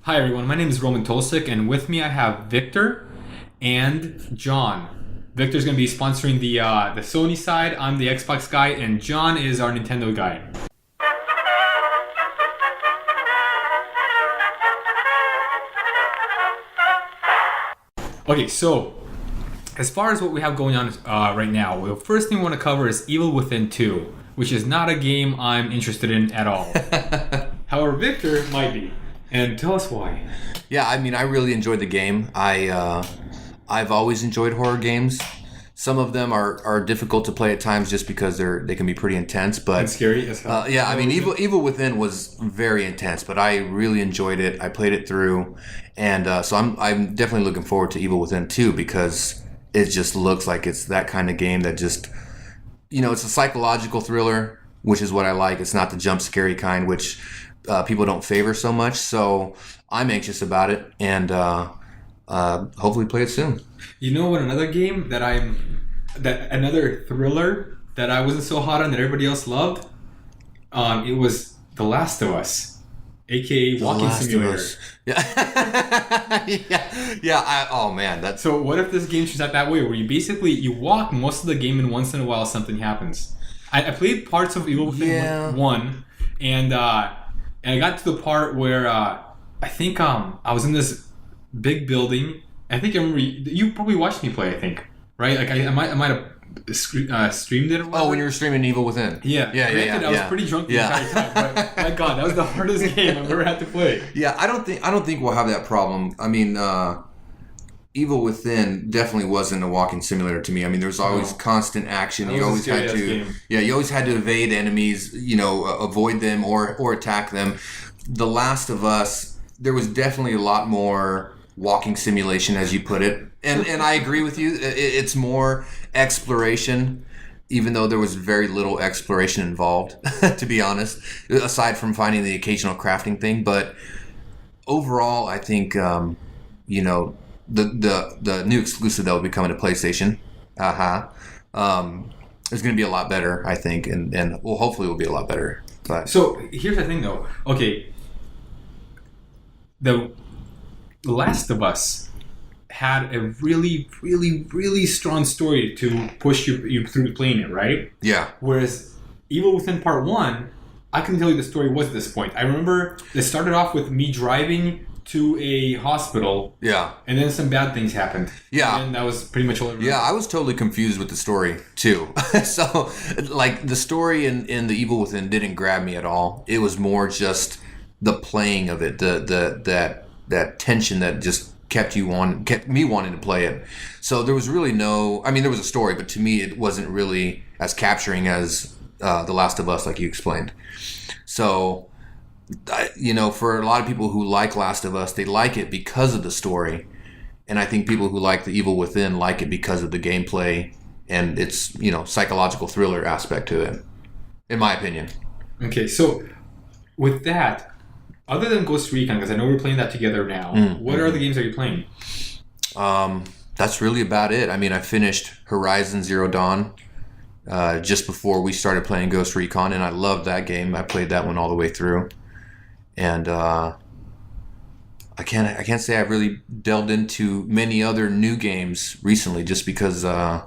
Hi everyone, my name is Roman Tolsik, and with me I have Victor and John. Victor's going to be sponsoring the Sony side, I'm the Xbox guy, and John is our Nintendo guy. Okay, so as far as what we have going on right now, the first thing we want to cover is Evil Within 2, which is not a game I'm interested in at all. However, Victor might be. And tell us why. Yeah, I mean, I really enjoyed the game. I've always enjoyed horror games. Some of them are difficult to play at times just because they can be pretty intense. But and scary as hell. Yeah, I mean, Evil Within was very intense, but I really enjoyed it. I played it through, and so I'm definitely looking forward to Evil Within 2 because it just looks like it's that kind of game that just, it's a psychological thriller, which is what I like. It's not the jump scary kind, which people don't favor so much. So I'm anxious about it, and hopefully play it soon. You know what? Another game another thriller that I wasn't so hot on that everybody else loved. It was The Last of Us, aka Walking Simulator. Yeah. Oh man, that's. So what if this game turns out that way, where you walk most of the game, and once in a while something happens? I played parts of Evil Within 1, and I got to the part where I think I was in this big building. I think I remember you probably watched me play. I think, right? Like I might have streamed it or whatever. Oh, when you were streaming Evil Within. Yeah. I was pretty drunk the entire time. But my God, that was the hardest game I've ever had to play. Yeah, I don't think we'll have that problem. I mean, Evil Within definitely wasn't a walking simulator to me. I mean, there was always constant action. You always had to, you always had to evade enemies. Avoid them or attack them. The Last of Us, there was definitely a lot more walking simulation, as you put it, and I agree with you. It's more exploration, even though there was very little exploration involved, to be honest, aside from finding the occasional crafting thing. But overall, I think the new exclusive that will be coming to PlayStation, is going to be a lot better, I think, and well, hopefully, will be a lot better. But so here's the thing, though. Okay, The Last of Us had a really, really, really strong story to push you through playing it, right? Yeah. Whereas Evil Within Part 1, I couldn't tell you the story was at this point. I remember it started off with me driving to a hospital. Yeah. And then some bad things happened. Yeah. And that was pretty much all I remember. Yeah, I was totally confused with the story, too. So, like, the story in the Evil Within didn't grab me at all. It was more just the playing of it, that tension that just kept me wanting to play it. So there was really there was a story, but to me it wasn't really as capturing as The Last of Us, like you explained. So, for a lot of people who like Last of Us, they like it because of the story. And I think people who like the Evil Within like it because of the gameplay and its, psychological thriller aspect to it, in my opinion. Okay, so with that, other than Ghost Recon, because I know we're playing that together now, what are the games that you're playing? That's really about it. I mean, I finished Horizon Zero Dawn just before we started playing Ghost Recon, and I loved that game. I played that one all the way through, and I can't say I've really delved into many other new games recently, just because I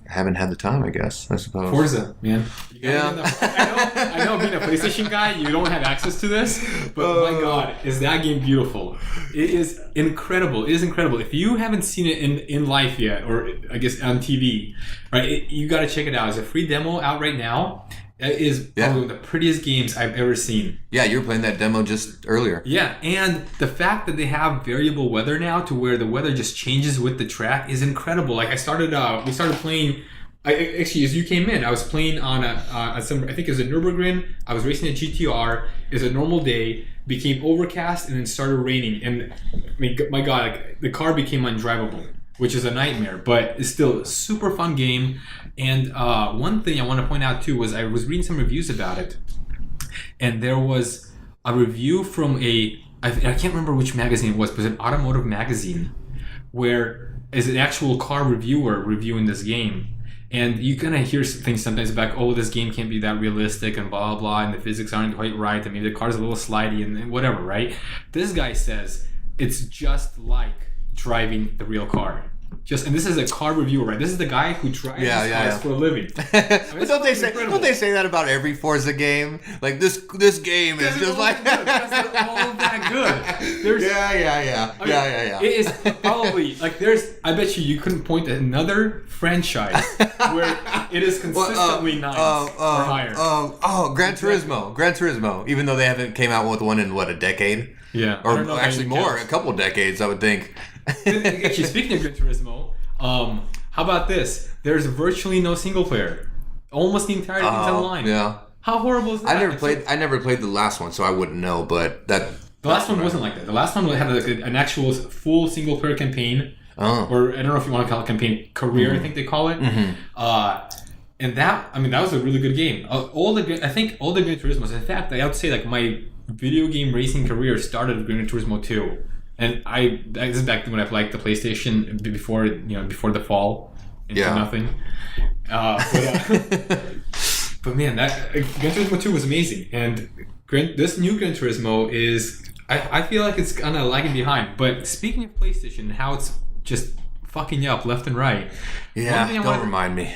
haven't had the time, I guess, I suppose. Forza, man. Yeah. I know being a PlayStation guy, you don't have access to this, but my God, is that game beautiful. It is incredible. It is incredible. If you haven't seen it in life yet, or I guess on TV, right, you got to check it out. There's a free demo out right now. It is probably one of the prettiest games I've ever seen. Yeah, you were playing that demo just earlier. Yeah, and the fact that they have variable weather now, to where the weather just changes with the track, is incredible. Like we started playing. Actually, as you came in, I was playing on I think it was a Nürburgring. I was racing a GTR. It was a normal day. Became overcast and then started raining. And I mean, my God, like, the car became undrivable, which is a nightmare. But it's still a super fun game. And one thing I want to point out too was I was reading some reviews about it, and there was a review from I can't remember which magazine it was, but it was an automotive magazine, where is an actual car reviewer reviewing this game. And you kind of hear things sometimes about, oh, this game can't be that realistic and blah, blah, blah, and the physics aren't quite right, and maybe the car's a little slidey and whatever, right? This guy says it's just like driving the real car. And this is a car reviewer, right? This is the guy who drives cars for a living. But don't they say that about every Forza game? Like this game is just like they're all that good. Yeah. It is probably like I bet you couldn't point to another franchise where it is consistently nice or higher. Gran Turismo. Even though they haven't came out with one in a decade. Yeah, or actually more, a couple decades, I would think. Actually, speaking of Gran Turismo, how about this? There's virtually no single player. Almost the entire thing's online. Yeah. How horrible is that? I never played the last one, so I wouldn't know. But the last one wasn't like that. The last one had an actual full single player campaign, or I don't know if you want to call it campaign career. I think they call it. And that was a really good game. I think all the Gran Turismos. In fact, I would say like my video game racing career started with Gran Turismo 2. And this is back when I played the PlayStation before the fall into nothing. But man, that Gran Turismo 2 was amazing, and this new Gran Turismo is I feel like it's kind of lagging behind. But speaking of PlayStation and how it's just fucking you up left and right. Yeah, don't remind me.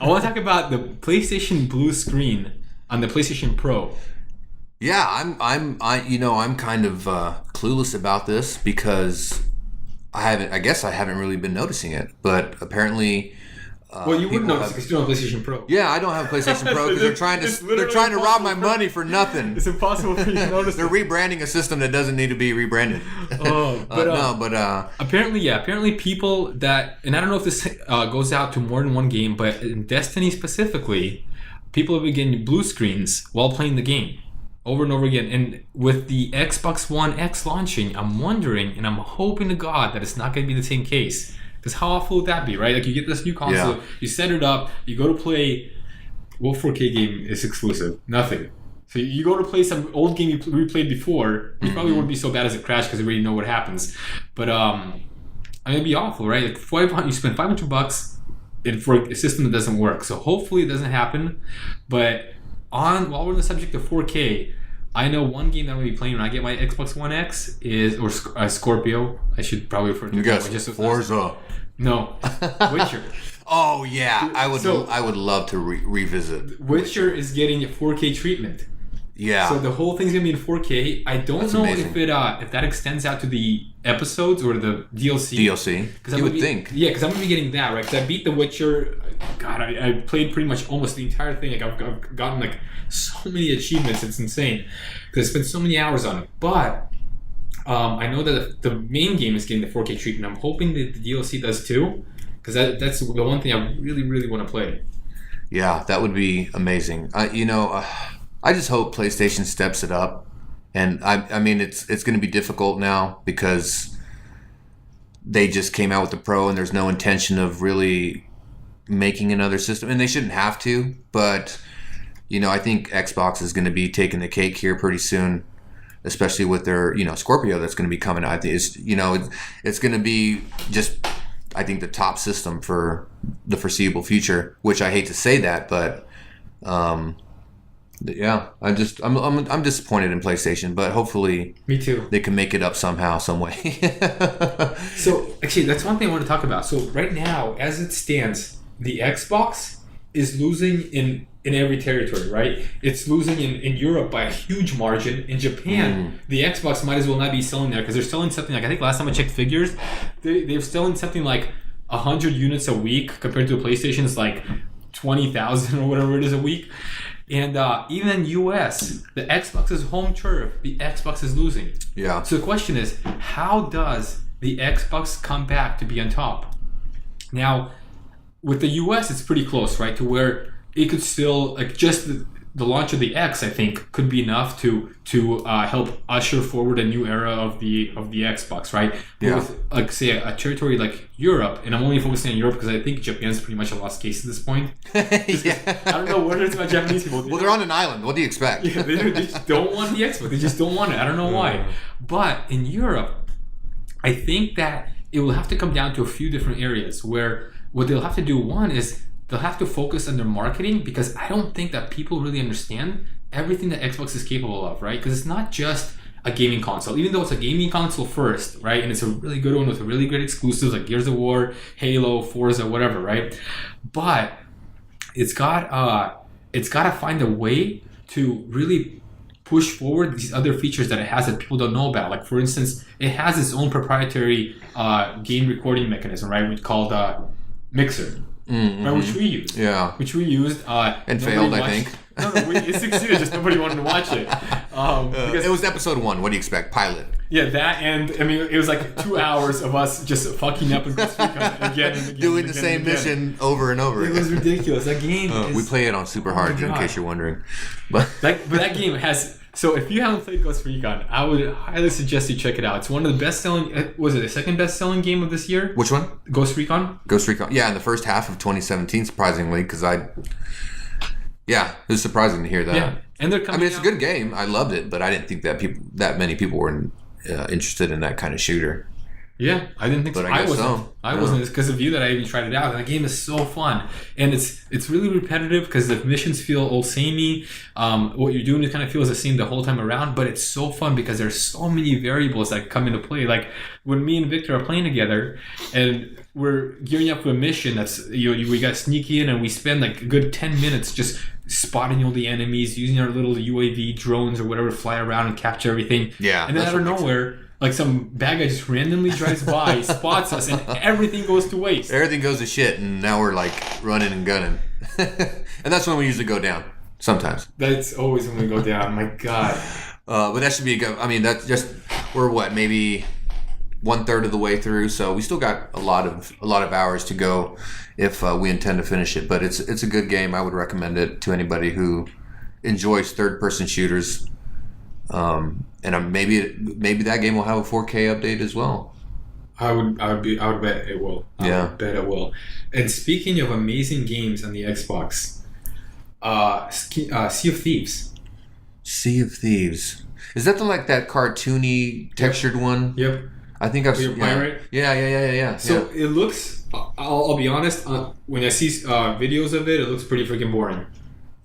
I want to talk about the PlayStation Blue screen on the PlayStation Pro. Yeah, I'm kind of clueless about this because I guess I haven't really been noticing it, but apparently. Well, you wouldn't notice because you don't have a PlayStation Pro. Yeah, I don't have a PlayStation Pro because they're trying to rob my money for nothing. It's impossible for you to notice. They're rebranding a system that doesn't need to be rebranded. Apparently people that, and I don't know if this goes out to more than one game, but in Destiny specifically, people have been getting blue screens while playing the game. Over and over again. And with the Xbox One X launching, I'm wondering and I'm hoping to God that it's not going to be the same case. Because how awful would that be, right? Like you get this new console, you set it up, you go to play. What 4K game is exclusive? Nothing. So you go to play some old game you replayed before, it probably wouldn't be so bad as it crashed because you already know what happens. But it'd be awful, right? Like you spend $500 for a system that doesn't work. So hopefully it doesn't happen. But while we're on the subject of 4K, I know one game that I'm going to be playing when I get my Xbox One X or Scorpio. I should probably refer to it. Yes, just Forza. No, Witcher. Oh yeah, I would love to revisit. Witcher is getting a 4K treatment. Yeah. So the whole thing's gonna be in 4K. I don't know if that extends out to the episodes or the DLC. DLC. You would think. Yeah, because I'm gonna be getting that right. Because I beat The Witcher. God, I played pretty much almost the entire thing. Like I've gotten like so many achievements. It's insane because I spent so many hours on it. But I know that the main game is getting the 4K treatment. I'm hoping that the DLC does too, because that's the one thing I really, really want to play. Yeah, that would be amazing. I just hope PlayStation steps it up, and I mean it's going to be difficult now because they just came out with the Pro, and there's no intention of really making another system, and they shouldn't have to. But I think Xbox is going to be taking the cake here pretty soon, especially with their Scorpio that's going to be coming out. It's going to be just, I think, the top system for the foreseeable future, which I hate to say that, but yeah, I'm disappointed in PlayStation, but hopefully me too. They can make it up somehow, some way. So actually, that's one thing I want to talk about. So right now, as it stands, the Xbox is losing in every territory, right? It's losing in Europe by a huge margin. In Japan, the Xbox might as well not be selling there because they're selling something like, I think last time I checked figures, they're selling something like 100 units a week compared to a PlayStation is like 20,000 or whatever it is a week. And even in US, the Xbox is home turf. The Xbox is losing. Yeah. So the question is, how does the Xbox come back to be on top? Now, with the US, it's pretty close, right? To where it could still, like, just the launch of the X, I think, could be enough to help usher forward a new era of the Xbox, right? But with, like, say, a territory like Europe, and I'm only focusing on Europe because I think Japan's pretty much a lost case at this point. I don't know what it is about Japanese people. Well, they're on an island. What do you expect? Yeah, they just don't want the Xbox. They just don't want it. I don't know why. But in Europe, I think that it will have to come down to a few different areas where what they'll have to do, one, is they'll have to focus on their marketing, because I don't think that people really understand everything that Xbox is capable of, right? Because it's not just a gaming console, even though it's a gaming console first, right? And it's a really good one with really great exclusives like Gears of War, Halo, Forza, whatever, right? But it's got to find a way to really push forward these other features that it has that people don't know about. Like, for instance, it has its own proprietary game recording mechanism, right? Which called Mixer, right? Which we used. Yeah. Which we used. And failed, I think. No, it succeeded. Just nobody wanted to watch it. Because it was episode 1. What do you expect? Pilot. Yeah, that, and I mean, it was like 2 hours of us just fucking up in Costa Rica again and again. Doing and the again same and again. mission over and over It again. was ridiculous. That game is... We play it on super hard, in case you're wondering. But that game has... So if you haven't played Ghost Recon, I would highly suggest you check it out. It's one of the best-selling... Was it the second best-selling game of this year? Which one? Ghost Recon? Ghost Recon. Yeah, in the first half of 2017, surprisingly, because yeah, it was surprising to hear that. Yeah, and they're coming it's a good game. I loved it, but I didn't think that many people were interested in that kind of shooter. Yeah, I didn't think But so. I guess wasn't. so. I wasn't. It's because of you that I even tried it out. And that game is so fun, and it's really repetitive because the missions feel old samey. What you're doing kind of feels the same the whole time around, but it's so fun because there's so many variables that come into play. Like when me and Victor are playing together, and we're gearing up for a mission that's we got to sneak in, and we spend like a good 10 minutes just spotting all the enemies, using our little UAV drones or whatever to fly around and capture everything. Yeah, and then out of nowhere, like some bad guy just randomly drives by, spots us, and everything goes to waste. Everything goes to shit, and now we're like running and gunning. And that's when we usually go down. Sometimes. That's always when we go down. My God. But that should be a good. I mean, that's just we're maybe 1/3 of the way through, so we still got a lot of hours to go if we intend to finish it. But it's a good game. I would recommend it to anybody who enjoys third-person shooters. And maybe that game will have a 4K update as well. I would bet it will. I would bet it will. And speaking of amazing games on the Xbox, Sea of Thieves. Sea of Thieves. Is that that cartoony textured one? Yep. I think I've seen. Right? Yeah. So it looks. I'll be honest. When I see videos of it, it looks pretty freaking boring.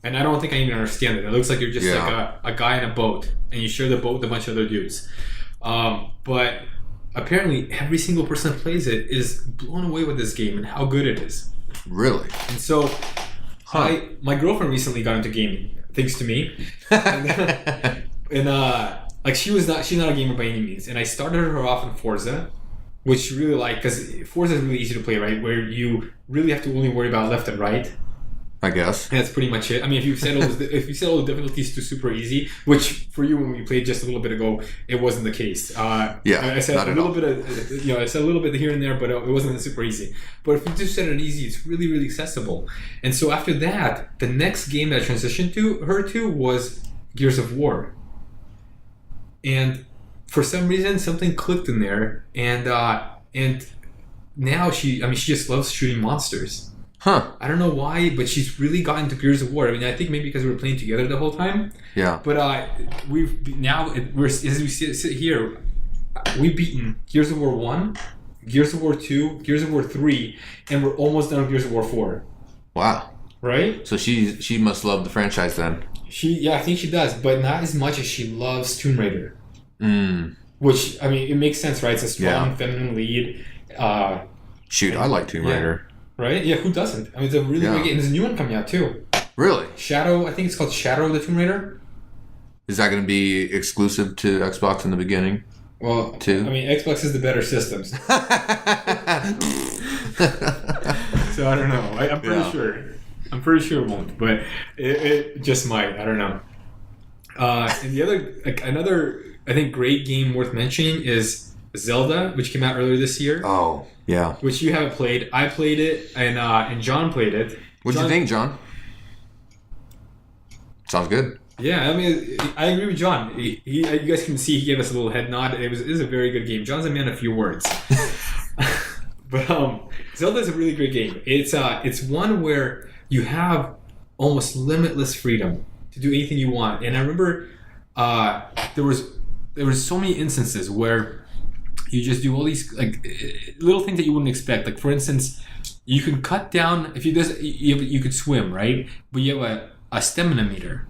And I don't think I even understand it. It looks like you're just like a guy in a boat, and you share the boat with a bunch of other dudes. But apparently, every single person that plays it is blown away with this game and how good it is. Really? And so, my girlfriend recently got into gaming, thanks to me. and she's not a gamer by any means. And I started her off in Forza, which she really liked because Forza is really easy to play, right? Where you really have to only worry about left and right. I guess. And that's pretty much it. I mean, if you set all the difficulties to super easy, which for you when we played just a little bit ago, it wasn't the case. I said a little bit of, I said a little bit here and there, but it wasn't super easy. But if you just set it easy, it's really, really accessible. And so after that, the next game that I transitioned to was Gears of War. And for some reason, something clicked in there, and now she just loves shooting monsters. Huh. I don't know why, but she's really gotten to Gears of War. I mean, I think maybe because we were playing together the whole time. Yeah. But as we sit here, we've beaten Gears of War 1, Gears of War 2, Gears of War 3, and we're almost done with Gears of War 4. Wow. Right? So she must love the franchise then. I think she does, but not as much as she loves Tomb Raider. Which, I mean, it makes sense, right? It's a strong feminine lead. I like Tomb Raider. Right? Yeah, who doesn't? I mean, it's a really great game. There's a new one coming out, too. Really? Shadow, I think it's called Shadow of the Tomb Raider. Is that going to be exclusive to Xbox in the beginning? Well, too? I mean, Xbox is the better systems. So I don't know. I'm pretty sure. I'm pretty sure it won't, but it just might. I don't know. And the another, I think, great game worth mentioning is Zelda, which came out earlier this year. Oh, yeah. Which you haven't played. I played it, and John played it. What'd you think, John? Sounds good. Yeah, I mean, I agree with John. You guys can see he gave us a little head nod. It is a very good game. John's a man of few words. But Zelda is a really great game. It's one where you have almost limitless freedom to do anything you want. And I remember there was so many instances where you just do all these like little things that you wouldn't expect. Like for instance, you can cut down if you could swim, right? But you have a stamina meter.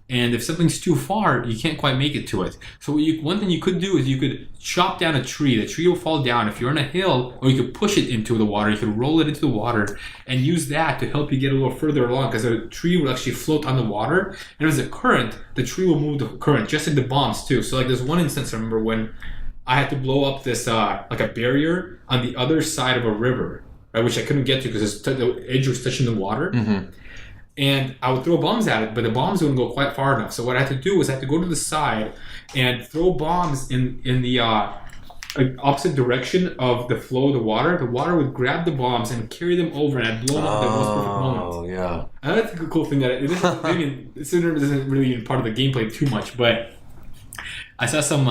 And if something's too far, you can't quite make it to it. So one thing you could do is you could chop down a tree. The tree will fall down. If you're on a hill, or you could push it into the water, you could roll it into the water and use that to help you get a little further along, because the tree will actually float on the water. And if there's a current, the tree will move the current, just like the bombs too. So like there's one instance I remember when I had to blow up this like a barrier on the other side of a river, right, which I couldn't get to because the edge was touching the water. Mm-hmm. And I would throw bombs at it, but the bombs wouldn't go quite far enough. So what I had to do was I had to go to the side and throw bombs in the opposite direction of the flow of the water. The water would grab the bombs and carry them over, and I'd blow them up at the most perfect moment. Oh, yeah. And that's a cool thing that it isn't really even part of the gameplay too much, but I saw some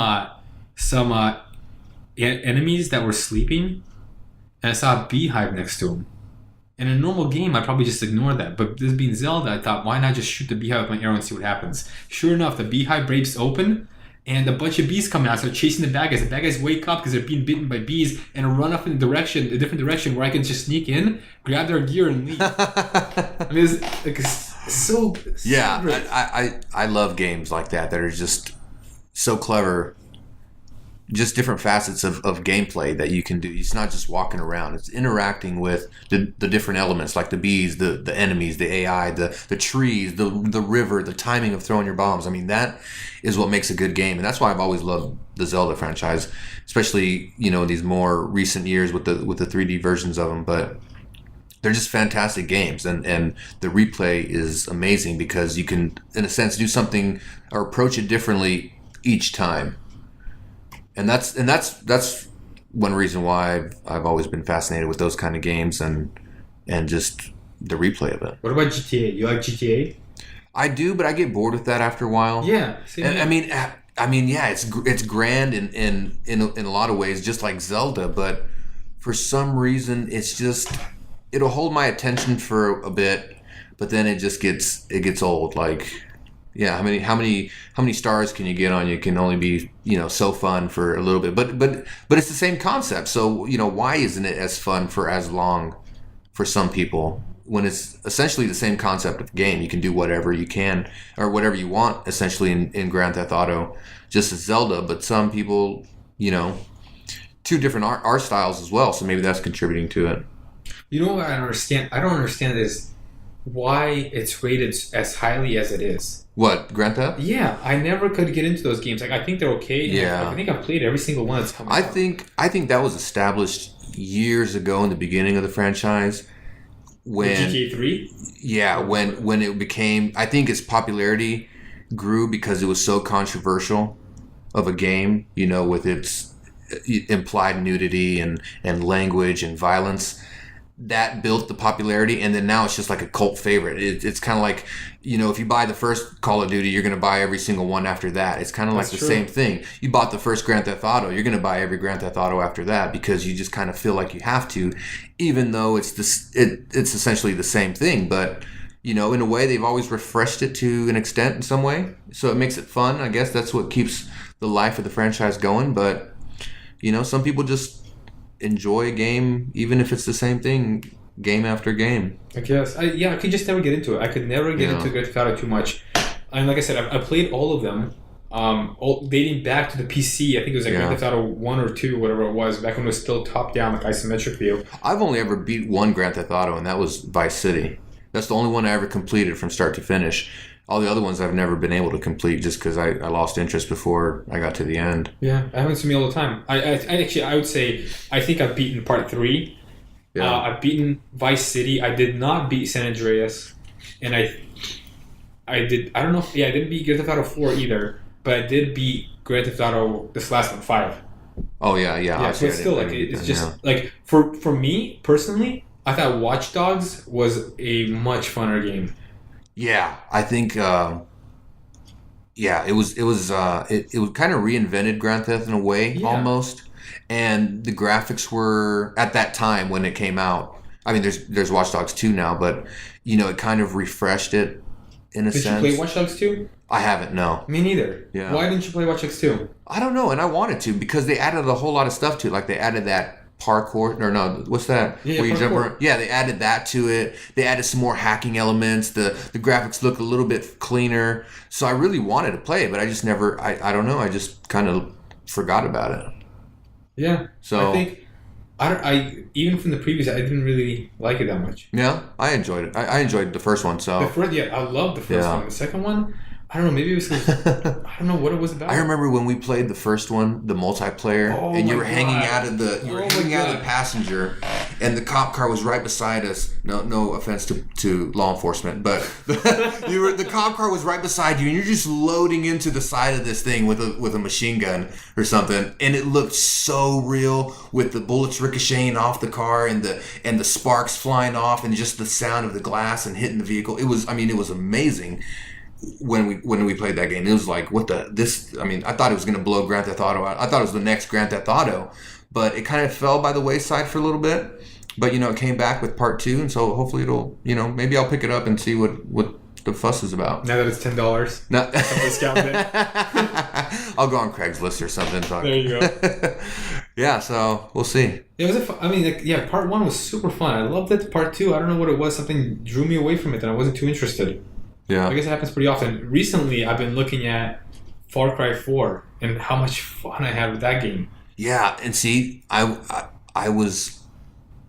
enemies that were sleeping, and I saw a beehive next to them. In a normal game, I'd probably just ignore that. But this being Zelda, I thought, why not just shoot the beehive with my arrow and see what happens? Sure enough, the beehive breaks open, and a bunch of bees come out, start chasing the bad guys. The bad guys wake up because they're being bitten by bees and run off in a different direction where I can just sneak in, grab their gear, and leave. I mean, it's so Yeah, great. I love games like that are just so clever. Just different facets of gameplay that you can do. It's not just walking around. It's interacting with the different elements, like the bees, the enemies, the AI, the trees, the river, the timing of throwing your bombs. I mean, that is what makes a good game. And that's why I've always loved the Zelda franchise, especially, in these more recent years with the 3D versions of them. But they're just fantastic games. And the replay is amazing because you can, in a sense, do something or approach it differently each time. And that's one reason why I've always been fascinated with those kind of games and just the replay of it. What about GTA? You like GTA? I do, but I get bored with that after a while. Yeah. And, I mean, yeah, it's grand in a lot of ways, just like Zelda. But for some reason, it'll hold my attention for a bit, but then it gets old. Like, yeah, how many stars can you get on? You can only be so fun for a little bit, but it's the same concept. So why isn't it as fun for as long for some people when it's essentially the same concept of game? You can do whatever you can or whatever you want essentially in Grand Theft Auto, just as Zelda. But some people, two different art styles as well. So maybe that's contributing to it. You know what I don't understand? I don't understand is why it's rated as highly as it is. What, Grand Theft? Yeah, I never could get into those games. Like, I think they're okay. Yeah. I think I've played every single one that's come out. I think that was established years ago in the beginning of the franchise. When GTA 3? Yeah, when it became, I think its popularity grew because it was so controversial of a game, with its implied nudity and language and violence. That built the popularity, and then now it's just like a cult favorite. It's kind of like, if you buy the first Call of Duty, you're going to buy every single one after that. It's kind of like the same thing. You bought the first Grand Theft Auto, you're going to buy every Grand Theft Auto after that because you just kind of feel like you have to, even though it's essentially the same thing. But, in a way, they've always refreshed it to an extent in some way. So it makes it fun. I guess that's what keeps the life of the franchise going. But, some people just enjoy a game even if it's the same thing game after game. I guess. I could just never get into it. I could never get into Grand Theft Auto too much. And like I said, I played all of them, dating back to the PC. I think it was like Grand Theft Auto 1 or 2, whatever it was, back when it was still top-down, like isometric view. I've only ever beat one Grand Theft Auto, and that was Vice City. That's the only one I ever completed from start to finish. All the other ones I've never been able to complete just because I lost interest before I got to the end. Yeah, it happens to me all the time. I would say I think I've beaten Part 3. Yeah. I've beaten Vice City. I did not beat San Andreas, and I don't know. I didn't beat Grand Theft Auto 4 either, but I did beat Grand Theft Auto this last one 5. Oh yeah. So it's still like it's just like for me personally, I thought Watch Dogs was a much funner game. Yeah, I think. It was kind of reinvented Grand Theft in a way almost, and the graphics were at that time when it came out. I mean, there's Watch Dogs 2 now, but it kind of refreshed it in a sense. Did you play Watch Dogs 2? I haven't. No. Me neither. Yeah. Why didn't you play Watch Dogs 2? I don't know, and I wanted to because they added a whole lot of stuff to it. Like they added that parkour, or no, what's that? Yeah, Where you jump parkour. around. Yeah, they added that to it. They added some more hacking elements. The graphics look a little bit cleaner. So I really wanted to play it, but I just never. I don't know. I just kind of forgot about it. Yeah. So I think I even from the previous, I didn't really like it that much. yeah, I enjoyed it. I enjoyed the first one. So The first, yeah, I loved the first Yeah. one. The second one, I don't know. Maybe it was 'cause I don't know what it was about. I remember when we played the first one, the multiplayer, Oh and you my were hanging God. out of the Oh my hanging out of God. the passenger, and the cop car was right beside us. No offense to law enforcement, but the cop car was right beside you, and you're just loading into the side of this thing with a machine gun or something, and it looked so real with the bullets ricocheting off the car and the sparks flying off and just the sound of the glass and hitting the vehicle. It was amazing. When we played that game, it was like, I thought it was going to blow Grand Theft Auto out. I thought it was the next Grand Theft Auto, but it kind of fell by the wayside for a little bit. But it came back with part 2, and so hopefully it'll, maybe I'll pick it up and see what the fuss is about. Now that it's $10, No. discount it. I'll go on Craigslist or something. There you go. Yeah, so we'll see. It was part 1 was super fun. I loved it. Part 2, I don't know what it was. Something drew me away from it, and I wasn't too interested. Yeah. I guess it happens pretty often. Recently, I've been looking at Far Cry 4 and how much fun I had with that game. Yeah, and see, I was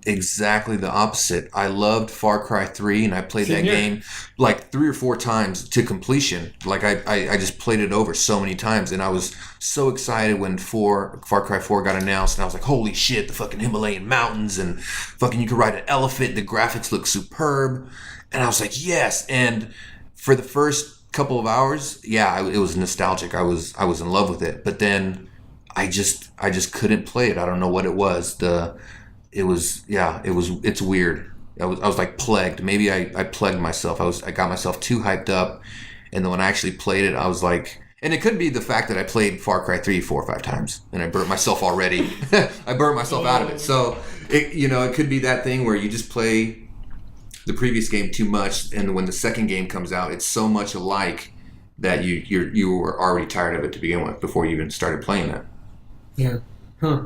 exactly the opposite. I loved Far Cry 3, and I played Same that here. game like 3 or 4 times to completion. Like I just played it over so many times, and I was so excited when Far Cry 4 got announced, and I was like, holy shit, the fucking Himalayan mountains, and fucking you could ride an elephant, the graphics look superb. And I was like, yes. And for the first couple of hours, yeah, it was nostalgic. I was in love with it. But then I just couldn't play it. I don't know what it was. It's weird. I was like plagued. Maybe I plagued myself. I got myself too hyped up. And then when I actually played it, I was like, and it could be the fact that I played Far Cry 3 4 or 5 times and I burnt myself already. I burnt myself out of it. So it could be that thing where you just play the previous game too much, and when the second game comes out, it's so much alike that you were already tired of it to begin with before you even started playing it. Yeah. Huh.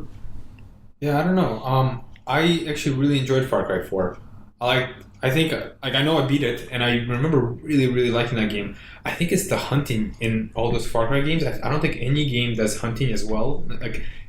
Yeah, I don't know. I actually really enjoyed Far Cry 4. I know I beat it, and I remember really, really liking that game. I think it's the hunting in all those Far Cry games. I don't think any game does hunting as well.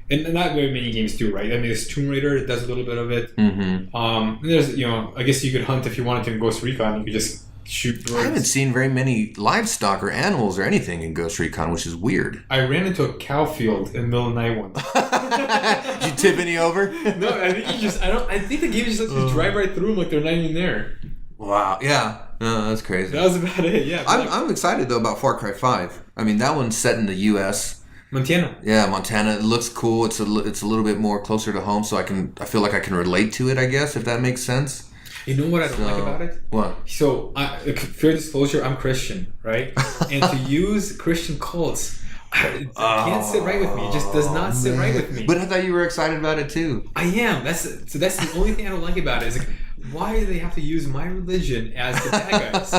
And not very many games do, right? I mean, there's Tomb Raider, it does a little bit of it. Mm-hmm. And there's, I guess you could hunt if you wanted to in Ghost Recon. You could just shoot birds. I haven't seen very many livestock or animals or anything in Ghost Recon, which is weird. I ran into a cow field in the middle of the night once. Did you tip any over? No, I think the game just lets you drive right through them like they're not even there. Wow. Yeah. No, that's crazy. That was about it, yeah. I'm excited, though, about Far Cry 5. I mean, that one's set in the U.S., Montana. Yeah, Montana. It looks cool. It's a little bit more closer to home, so I feel like I can relate to it, I guess, if that makes sense. You know what I don't like about it? What? So, fair disclosure, I'm Christian, right? And to use Christian cults, it can't sit right with me. It just does not sit right with me. But I thought you were excited about it too. I am. That's the only thing I don't like about it. Is like, why do they have to use my religion as the bad guys?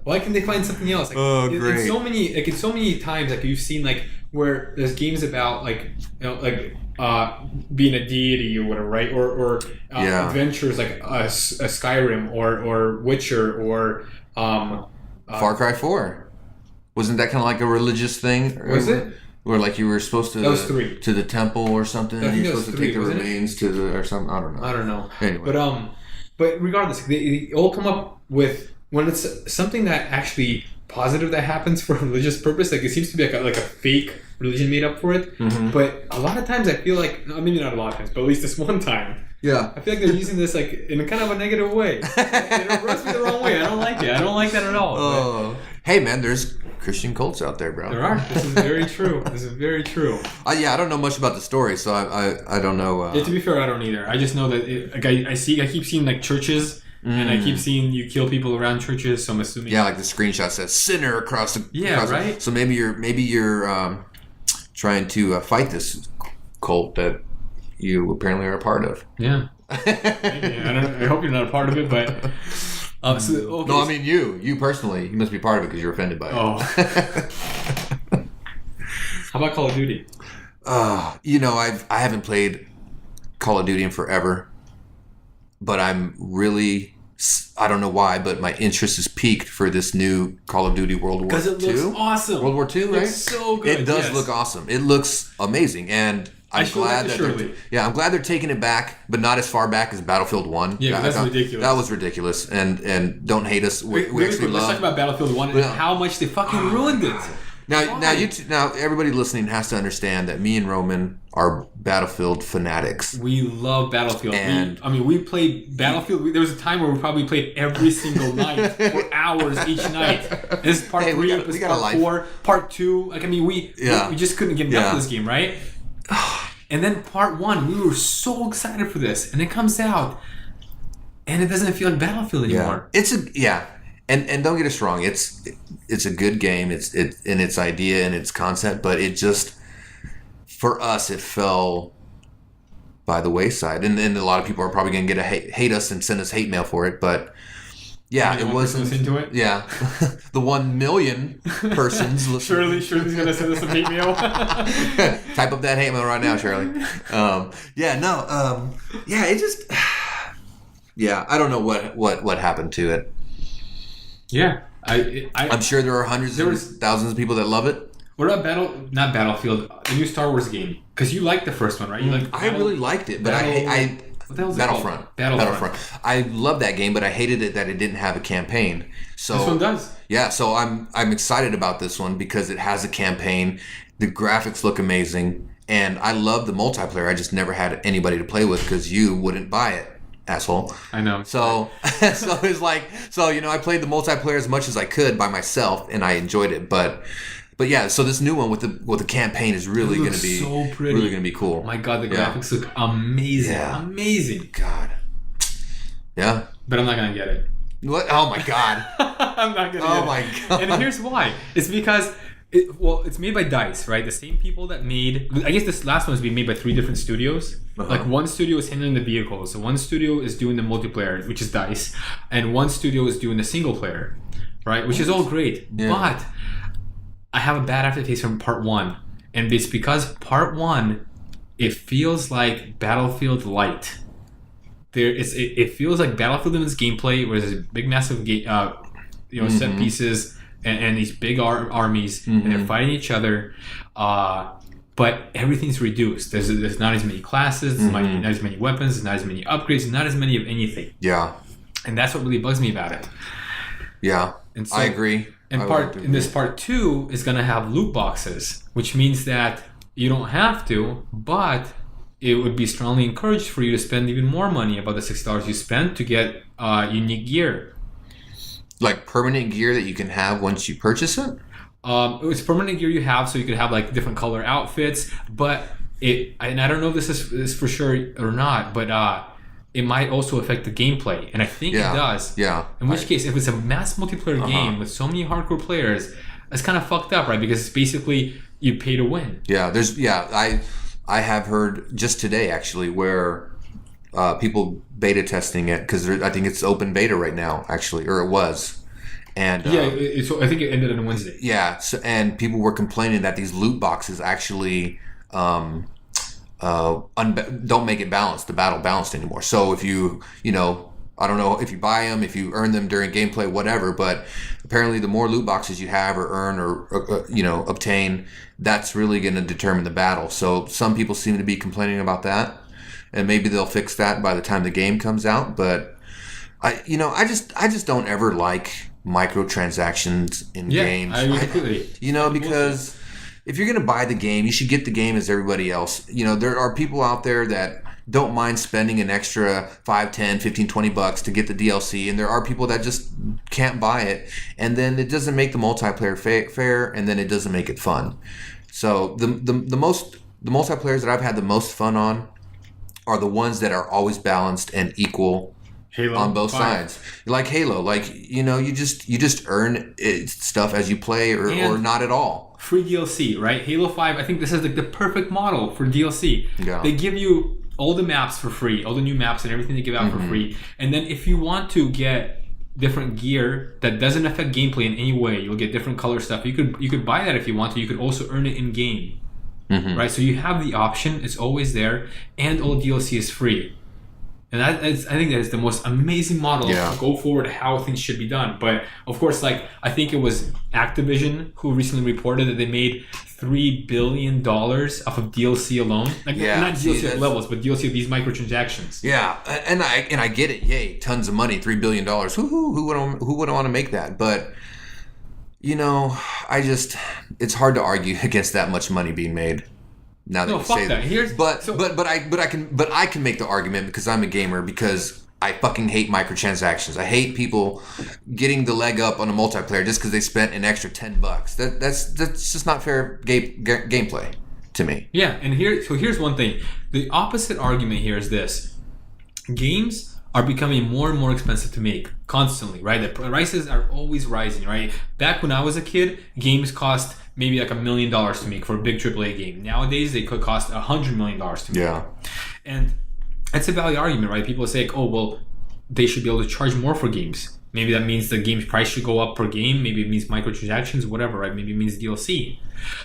Why can't they find something else? Like, great. In so many times, like you've seen, like where there's games about being a deity or whatever, right? Or adventures like a Skyrim or Witcher or Far Cry 4. Wasn't that kind of like a religious thing? Was it? Or like you were supposed to that was 3. To the temple or something? I think You're that was supposed to 3, take the wasn't remains to the or something. I don't know. Anyway. But regardless, they all come up with when it's something that actually positive that happens for a religious purpose. Like it seems to be like a fake religion made up for it. Mm-hmm. But a lot of times I feel like, maybe not a lot of times, but at least this one time, yeah, I feel like they're using this like in a kind of a negative way. It rubs me the wrong way. I don't like it. I don't like that at all. Oh, hey man, there's Christian cults out there, bro. There are. This is very true. This is very true. I don't know much about the story, so I don't know. Yeah, to be fair, I don't either. I just know that I keep seeing like churches. And I keep seeing you kill people around churches, so I'm assuming. Yeah, like the screenshot says "sinner" across the. Yeah, right. So maybe you're trying to fight this cult that you apparently are a part of. Yeah. Maybe. I hope you're not a part of it, but. Okay. No, I mean you personally. You must be part of it because you're offended by it. Oh. How about Call of Duty? I haven't played Call of Duty in forever, but I'm really, I don't know why, but my interest is piqued for this new Call of Duty World War II. Because it looks awesome. World War II, right? It looks so good. It does look awesome. It looks amazing, and I'm glad I'm glad they're taking it back, but not as far back as Battlefield 1. Yeah, that's ridiculous. That was ridiculous, and don't hate us. We actually let's talk about Battlefield 1 and how much they fucking ruined it. Now, everybody listening has to understand that me and Roman are Battlefield fanatics. We love Battlefield. We played Battlefield. There was a time where we probably played every single night for hours each night. This is part 3. This is part 4. Part 2. We just couldn't get enough of this game, right? And then part 1, we were so excited for this, and it comes out, and it doesn't feel like Battlefield anymore. And don't get us wrong, it's a good game. It's in its idea and its concept, but it just, for us, it fell by the wayside. And a lot of people are probably going to get hate us and send us hate mail for it. But yeah, it wasn't. Listen to it. Yeah, the 1 million persons listening. Shirley's going to send us some hate mail. Type up that hate mail right now, Shirley. It just. Yeah, I don't know what happened to it. Yeah, I'm sure there are thousands of people that love it. What about not Battlefield, the new Star Wars game? Because you liked the first one, right? I really liked it, but Battlefront. I love that game, but I hated it that it didn't have a campaign. So this one does. Yeah, so I'm excited about this one because it has a campaign. The graphics look amazing, and I love the multiplayer. I just never had anybody to play with because you wouldn't buy it. Asshole. I know. So it's like, I played the multiplayer as much as I could by myself, and I enjoyed it. But yeah, so this new one with the campaign is really going to be so pretty. Really going to be cool. Oh my God, the graphics look amazing. Yeah. Amazing. God. Yeah. But I'm not going to get it. What? Oh my God. I'm not going to get it. Oh my God. And here's why. It's because it's made by DICE, right? The same people that made. I guess this last one is being made by 3 different studios. Uh-huh. Like one studio is handling the vehicles, so one studio is doing the multiplayer, which is DICE, and one studio is doing the single player, right? Which is all great, but I have a bad aftertaste from part 1, and it's because part 1, it feels like Battlefield Light. It feels like Battlefield in its gameplay, where there's a big, massive, set pieces. And these big armies, and they're fighting each other, but everything's reduced. There's not as many classes, there's not as many weapons, there's not as many upgrades, not as many of anything. Yeah, and that's what really bugs me about it. Yeah, and so, I agree. And this part 2 is gonna have loot boxes, which means that you don't have to, but it would be strongly encouraged for you to spend even more money, about the $6 you spent, to get unique gear. Like permanent gear that you can have once you purchase it? It's permanent gear you have, so you could have like different color outfits. But I don't know if this is for sure or not, but it might also affect the gameplay, and I think it does. Yeah. In which case, if it's a mass multiplayer game with so many hardcore players, it's kind of fucked up, right? Because it's basically you pay to win. Yeah. I have heard just today actually where people beta testing it, because I think it's open beta right now actually, or it was. And I think it ended on Wednesday. Yeah, and people were complaining that these loot boxes actually don't make it balanced, the battle balanced anymore. So if you I don't know if you buy them, if you earn them during gameplay, whatever, but apparently the more loot boxes you have or earn or obtain, that's really going to determine the battle. So some people seem to be complaining about that, and maybe they'll fix that by the time the game comes out. But I just don't ever like microtransactions in games. I agree completely. Because if you're going to buy the game, you should get the game as everybody else. There are people out there that don't mind spending an extra $5, $10, $15, $20 to get the DLC, and there are people that just can't buy it, and then it doesn't make the multiplayer fair, and then it doesn't make it fun. So the multiplayers that I've had the most fun on are the ones that are always balanced and equal. Halo on both sides, like Halo, you just earn stuff as you play, or not at all. Free DLC, right? Halo 5, I think this is like the perfect model for DLC. Yeah. They give you all the maps for free, all the new maps and everything they give out for free. And then if you want to get different gear that doesn't affect gameplay in any way, you'll get different color stuff. You could buy that if you want to. You could also earn it in game. right? So you have the option; it's always there, and all DLC is free. And I think that is the most amazing model to go forward how things should be done. But of course, like I think it was Activision who recently reported that they made $3 billion off of DLC alone. Like not DLC levels, but DLC of these microtransactions. Yeah, and I get it. Yay, tons of money, $3 billion. Who wouldn't want to make that? But it's hard to argue against that much money being made. Now that you say that, but I can make the argument because I'm a gamer, because I fucking hate microtransactions. I hate people getting the leg up on a multiplayer just because they spent an extra $10. That's just not fair gameplay to me. Yeah, and here's one thing. The opposite argument here is this: games are becoming more and more expensive to make constantly, right? The prices are always rising, right? Back when I was a kid, games cost maybe like $1 million to make for a big AAA game. Nowadays, they could cost $100 million to make. Yeah. And it's a valid argument, right? People say, oh, well, they should be able to charge more for games. Maybe that means the game's price should go up per game. Maybe it means microtransactions, whatever, right? Maybe it means DLC.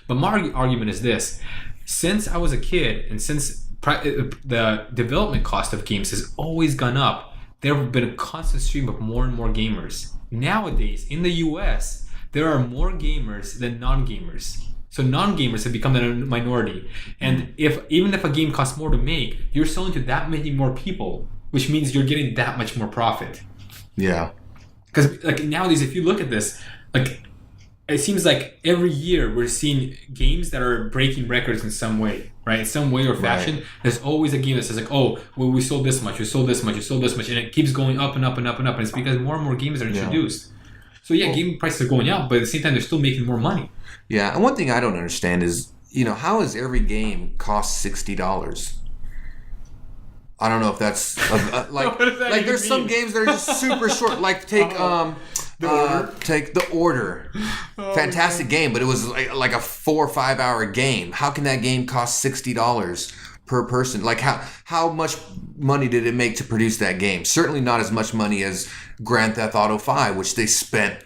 But my argument is this. Since I was a kid and since the development cost of games has always gone up, there have been a constant stream of more and more gamers. Nowadays, in the US, there are more gamers than non-gamers. So non-gamers have become the minority. And even if a game costs more to make, you're selling to that many more people, which means you're getting that much more profit. Yeah. Because like nowadays, if you look at this, like it seems like every year we're seeing games that are breaking records in some way, right? In some way or fashion. Right. There's always a game that says like, oh, well, we sold this much, we sold this much, we sold this much, and it keeps going up and up and up and up. And it's because more and more games are introduced. So game prices are going up, but at the same time, they're still making more money. Yeah, and one thing I don't understand is, how does every game cost $60? I don't know if that's like there's mean? Some games that are just super short. Like take The Order. Fantastic game, but it was like a 4 or 5 hour game. How can that game cost $60 per person? Like how much money did it make to produce that game? Certainly not as much money as Grand Theft Auto 5, which they spent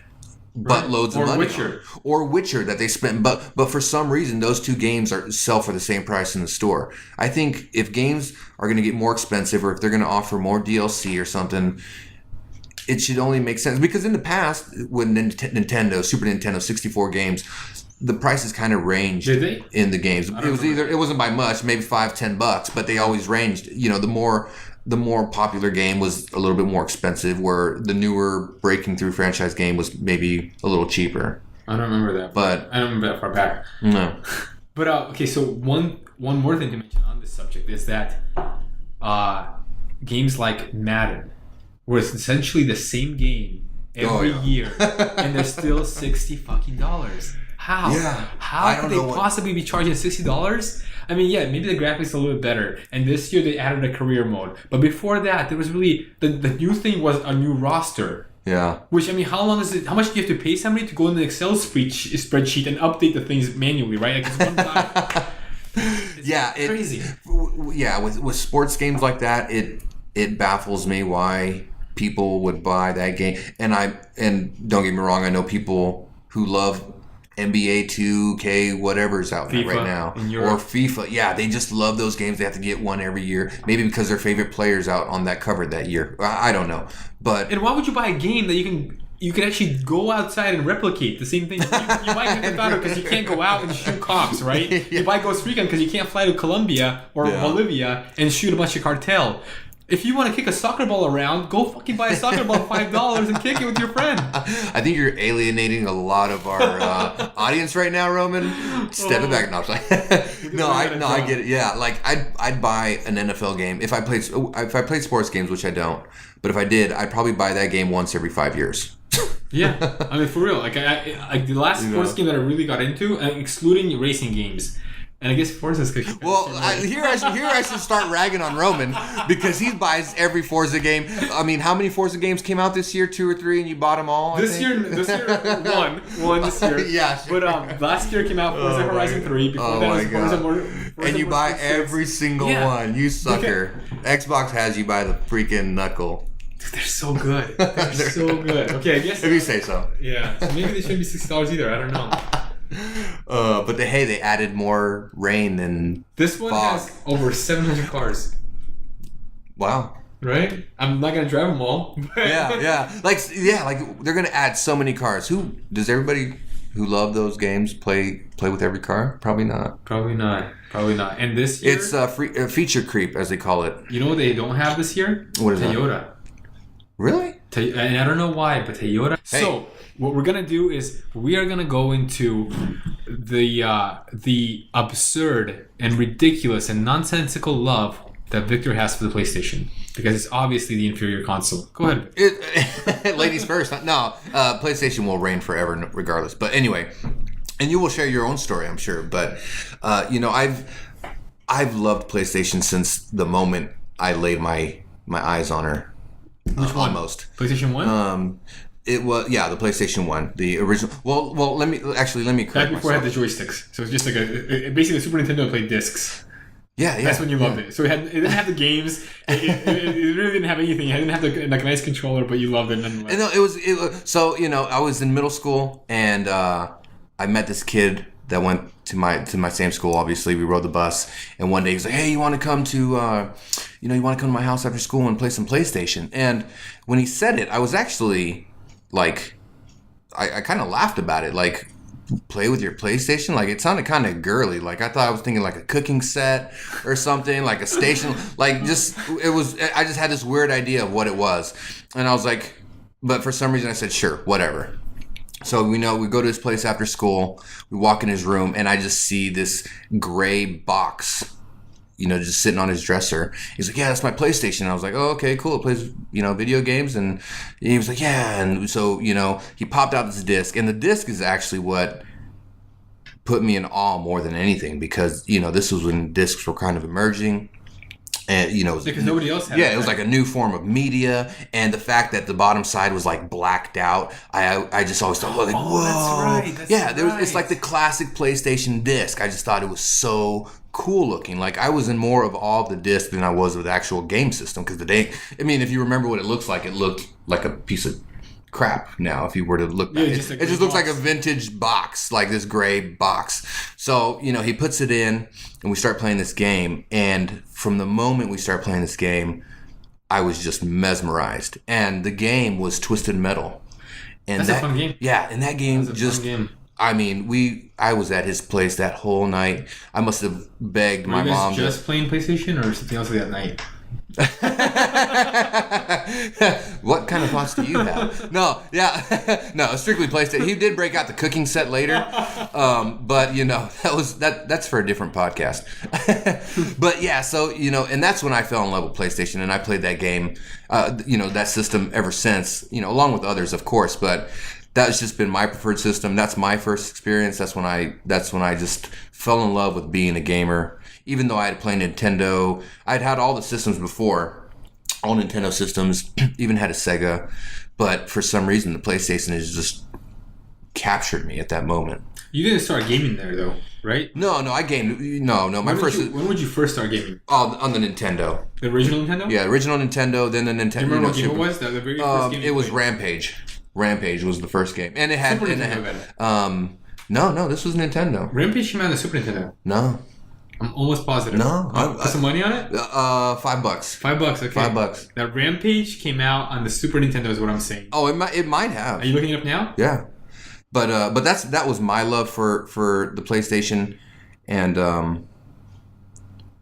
buttloads of money on. Or Witcher that they spent, but for some reason those two games sell for the same price in the store. I think if games are going to get more expensive, or if they're going to offer more DLC or something, it should only make sense. Because in the past, when Nintendo, Super Nintendo 64 games, the prices kind of ranged in the games. It wasn't by much, maybe $5-10, but they always ranged. The more popular game was a little bit more expensive, where the newer breaking through franchise game was maybe a little cheaper. I don't remember that. But I don't remember that far back. No. But okay, so one more thing to mention on this subject is that games like Madden, where it's essentially the same game every year, and they're still $60 How? Yeah. How could they possibly be charging $60? I mean, yeah, maybe the graphics are a little bit better. And this year they added a career mode. But before that, there was really the new thing was a new roster. Yeah. Which, I mean, how much do you have to pay somebody to go in the Excel spreadsheet and update the things manually, right? Like it's one time. It's crazy. Yeah, with sports games like that, it baffles me why people would buy that game. And don't get me wrong, I know people who love NBA 2K, whatever's out there right now, or FIFA. Yeah, they just love those games. They have to get one every year, maybe because their favorite player's out on that cover that year. I don't know, and why would you buy a game that you can actually go outside and replicate the same thing? You buy Grand Theft Auto because you can't go out and shoot cops, right? Yeah. You buy Ghost Recon because you can't fly to Colombia or Bolivia and shoot a bunch of cartel. If you want to kick a soccer ball around, go fucking buy a soccer ball for $5 and kick it with your friend. I think you're alienating a lot of our audience right now, Roman. Step it back. No, I'm sorry. I get it. Yeah, like I'd buy an NFL game if I played sports games, which I don't. But if I did, I'd probably buy that game once every 5 years. Yeah, I mean for real. Like the last sports game that I really got into, excluding racing games. And I guess Forza's because here I should start ragging on Roman because he buys every Forza game. I mean, how many Forza games came out this year? 2 or 3, and you bought them all? This year one this year. Yeah, sure. But last year came out Forza Horizon 3. Before that was Forza and you buy every single one. You sucker. Xbox has you by the freaking knuckle. Dude, they're so good. They're so good. Okay, I guess if you say so. Yeah, so maybe they shouldn't be $60 either. I don't know. But they added more rain than This one fog. has over 700 cars. Wow. Right? I'm not gonna drive them all. Yeah. Like they're gonna add so many cars. Who does everybody who love those games play with every car? Probably not. Probably not. And this year, It's feature creep, as they call it. you know what they don't have this year? What is Toyota. that? Really? And I don't know why, but Toyota. Hey. So what we're gonna do is we are gonna go into the absurd and ridiculous and nonsensical love that Victor has for the PlayStation, because it's obviously the inferior console. Go ahead. Ladies first. No, PlayStation will reign forever, regardless. But anyway, and you will share your own story, I'm sure. But I've loved PlayStation since the moment I laid my eyes on her. Which one? Almost. PlayStation 1? It was the PlayStation 1, the original. Well, let me correct Back before myself. I had the joysticks. So it's just like basically the Super Nintendo played discs. Yeah. That's when you loved it. So it didn't have the games. It really didn't have anything. It didn't have like a nice controller, but you loved it nonetheless. No, it was so I was in middle school and I met this kid that went to my same school. Obviously, we rode the bus, and one day he's like, "Hey, you want to come to you want to come to my house after school and play some PlayStation?" And when he said it, I was actually like, I kind of laughed about it, like, play with your PlayStation? Like, it sounded kind of girly. Like, I thought I was thinking like a cooking set or something, like a station. Like, I just had this weird idea of what it was. And I was like, but for some reason I said, sure, whatever. So we go to his place after school, we walk in his room, and I just see this gray box, just sitting on his dresser. He's like, yeah, that's my PlayStation. And I was like, oh, okay, cool. It plays, video games. And he was like, yeah. And so, he popped out this disc. And the disc is actually what put me in awe more than anything, because, this was when discs were kind of emerging. And, because nobody else had it was like a new form of media. And the fact that the bottom side was like blacked out, I just always thought, like, whoa. That's right. It's like the classic PlayStation disc. I just thought it was so cool looking. Like, I was in more of awe of the disc than I was with the actual game system, because if you remember what it looks like, it looked like a piece of crap now. If you were to look back, it just looks like a vintage box, like this gray box. So he puts it in, and we start playing this game. And from the moment we start playing this game, I was just mesmerized. And the game was Twisted Metal. And that's a fun game. Yeah, and that game fun game. I mean, I was at his place that whole night. I must have begged my mom. Were you guys just playing PlayStation or something else that night? What kind of thoughts do you have? No, strictly PlayStation. He did break out the cooking set later, but that's for a different podcast. But yeah, so and that's when I fell in love with PlayStation, and I played that game, that system ever since. Along with others, of course, but that's just been my preferred system. That's my first experience. That's when I just fell in love with being a gamer. Even though I had played Nintendo, I'd had all the systems before, all Nintendo systems, even had a Sega, but for some reason the PlayStation has just captured me at that moment. You didn't start gaming there though, right? No, I gamed. No. When would you first start gaming? On the Nintendo. The original Nintendo? Yeah, original Nintendo. Then the Nintendo. Do you remember what game it was? The very first game. It was Rampage. Rampage was the first game, and it had. Super Nintendo. No, this was Nintendo. Rampage came out on the Super Nintendo. No. I'm almost positive. No. Put some money on it? $5. $5, okay. $5. That Rampage came out on the Super Nintendo is what I'm saying. Oh, it might have. Are you looking it up now? Yeah. But that was my love for the PlayStation, and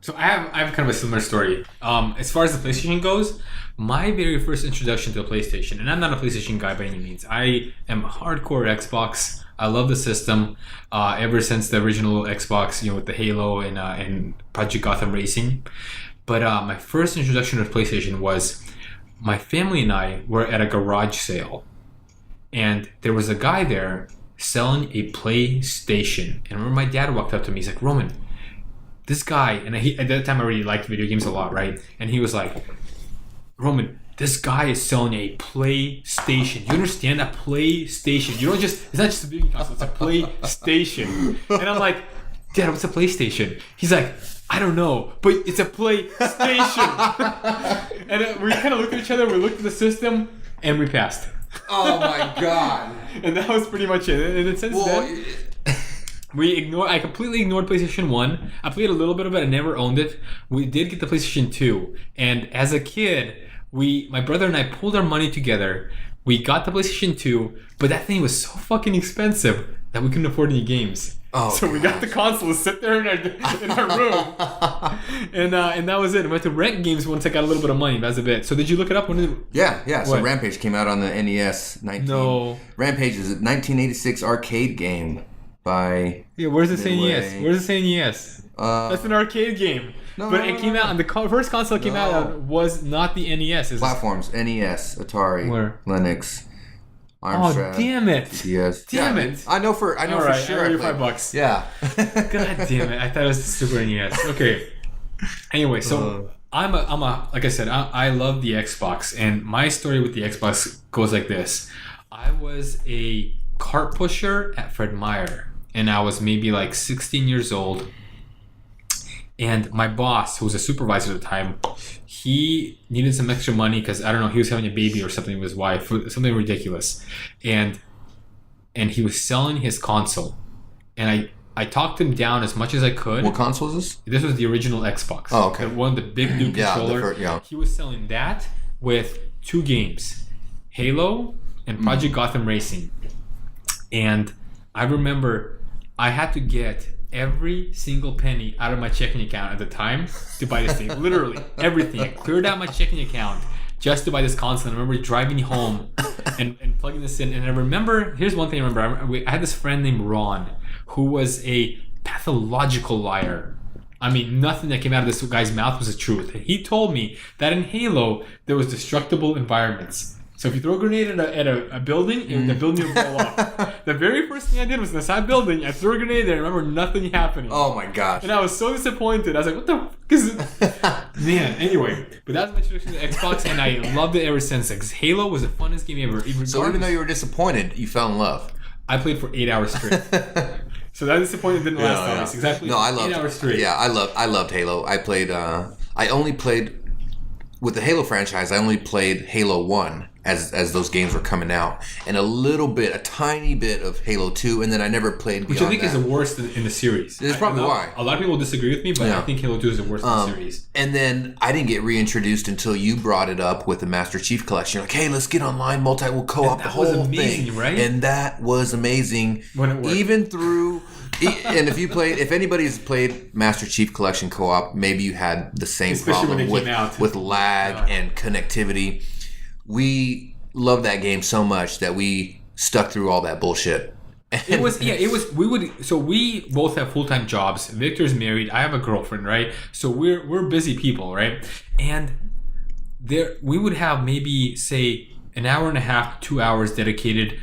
So I have kind of a similar story. As far as the PlayStation goes, my very first introduction to a PlayStation, and I'm not a PlayStation guy by any means. I am hardcore Xbox. I love the system ever since the original Xbox, with the Halo and Project Gotham Racing. But my first introduction to PlayStation was my family and I were at a garage sale, and there was a guy there selling a PlayStation. And I remember my dad walked up to me. He's like, Roman, this guy, and at that time I already liked video games a lot, right? And he was like, Roman, this guy is selling a PlayStation. You understand? A PlayStation. It's not just a video console, it's a PlayStation. And I'm like, Dad, what's a PlayStation? He's like, I don't know, but it's a PlayStation. And we kind of looked at each other, we looked at the system, and we passed. Oh my God. And that was pretty much it. And since then... I completely ignored PlayStation 1. I played a little bit of it. I never owned it. We did get the PlayStation 2. And as a kid, my brother and I pulled our money together. We got the PlayStation 2, but that thing was so fucking expensive that we couldn't afford any games. Oh, so we got the console to sit there in our room. And that was it. We had to rent games once I got a little bit of money. That's a bit. So did you look it up? When did Yeah. So Rampage came out on the NES. Rampage is a 1986 arcade game by... Yeah, where's it saying NES? Where's it saying NES? That's an arcade game. It came out, and the first console it came out was not the NES. Platforms, NES, Atari, Linux, Amstrad. Oh, damn it. DS. Damn it. I know for sure. I owe you $5. Yeah. God damn it. I thought it was the Super NES. Okay. Anyway, so I'm a like I said, I love the Xbox, and my story with the Xbox goes like this. I was a cart pusher at Fred Meyer, and I was maybe like 16 years old. And my boss, who was a supervisor at the time, he needed some extra money because, I don't know, he was having a baby or something with his wife, something ridiculous. And he was selling his console. And I talked him down as much as I could. What console is this? This was the original Xbox. Oh, okay. One of the big new controller. He was selling that with 2 games, Halo and Project Gotham Racing. And I remember I had to get every single penny out of my checking account at the time to buy this thing. Literally everything. I cleared out my checking account just to buy this console. And I remember driving home and plugging this in. And I remember, here's one thing I remember. I had this friend named Ron who was a pathological liar. I mean, nothing that came out of this guy's mouth was the truth. And he told me that in Halo, there was destructible environments. So if you throw a grenade at a building, the building will blow up. The very first thing I did was in the side building, I threw a grenade there and I remember nothing happening. Oh my gosh. And I was so disappointed. I was like, what the fuck is it? Man, anyway. But that was my introduction to Xbox, and I loved it ever since. Because Halo was the funnest game ever. So even though you were disappointed, you fell in love. I played for 8 hours straight. So that disappointment didn't last long. Exactly. No, I loved 8 hours straight. Yeah, I loved Halo. I played. I only played with the Halo franchise. I only played Halo 1 as those games were coming out, and a tiny bit of Halo 2, and then I never played beyond Which I think that. is the worst in the series. That's probably why. A lot of people disagree with me, but I think Halo 2 is the worst in the series. And then I didn't get reintroduced until you brought it up with the Master Chief Collection. You're like, hey, let's get online, we'll co-op the whole thing. That was amazing, right? And that was amazing. When it worked. Even through... And if anybody's played Master Chief Collection co-op, maybe you had the same problem with lag and connectivity. We loved that game so much that we stuck through all that bullshit. We both have full-time jobs. Victor's married. I have a girlfriend, right? So we're busy people, right? And we would have maybe, say, an hour and a half, 2 hours dedicated,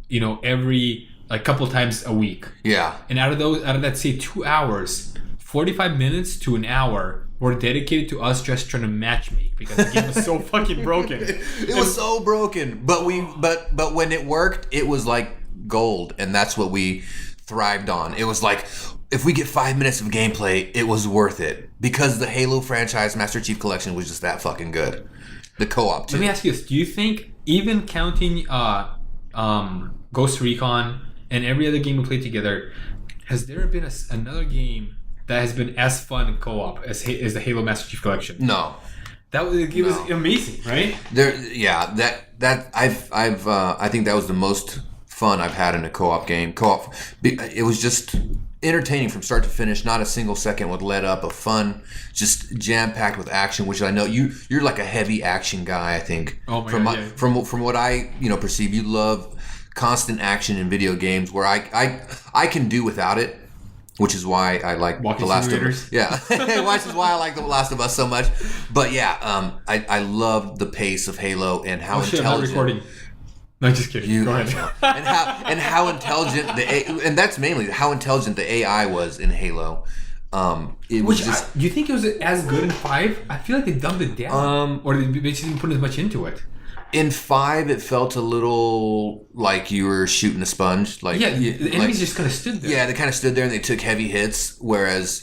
every couple times a week. Yeah. And out of that, say 2 hours, 45 minutes to an hour were dedicated to us just trying to matchmake because the game was so fucking broken. It was so broken, but when it worked, it was like gold, and that's what we thrived on. It was like, if we get 5 minutes of gameplay, it was worth it because the Halo franchise Master Chief Collection was just that fucking good. The co-op too. Let me ask you this: do you think, even counting Ghost Recon and every other game we played together, has there been another game that has been as fun in co-op as the Halo Master Chief Collection? No. It was amazing, right? I think that was the most fun I've had in a co-op game. It was just entertaining from start to finish. Not a single second would let up of fun. Just jam-packed with action, which I know you're like a heavy action guy. I think. Oh my God, yeah. From what I perceive, you love constant action in video games, where I can do without it, which is why I like The Last of Us. Yeah, which is why I like The Last of Us so much. But yeah, I love the pace of Halo and how intelligent. I'm not recording. No, just kidding. Go ahead. and how intelligent and that's mainly how intelligent the AI was in Halo. Do you think it was as good in 5? I feel like they dumbed it down, or they just didn't put as much into it. In 5, it felt a little like you were shooting a sponge. Like, the enemies just kind of stood there. Yeah, they kind of stood there and they took heavy hits. Whereas,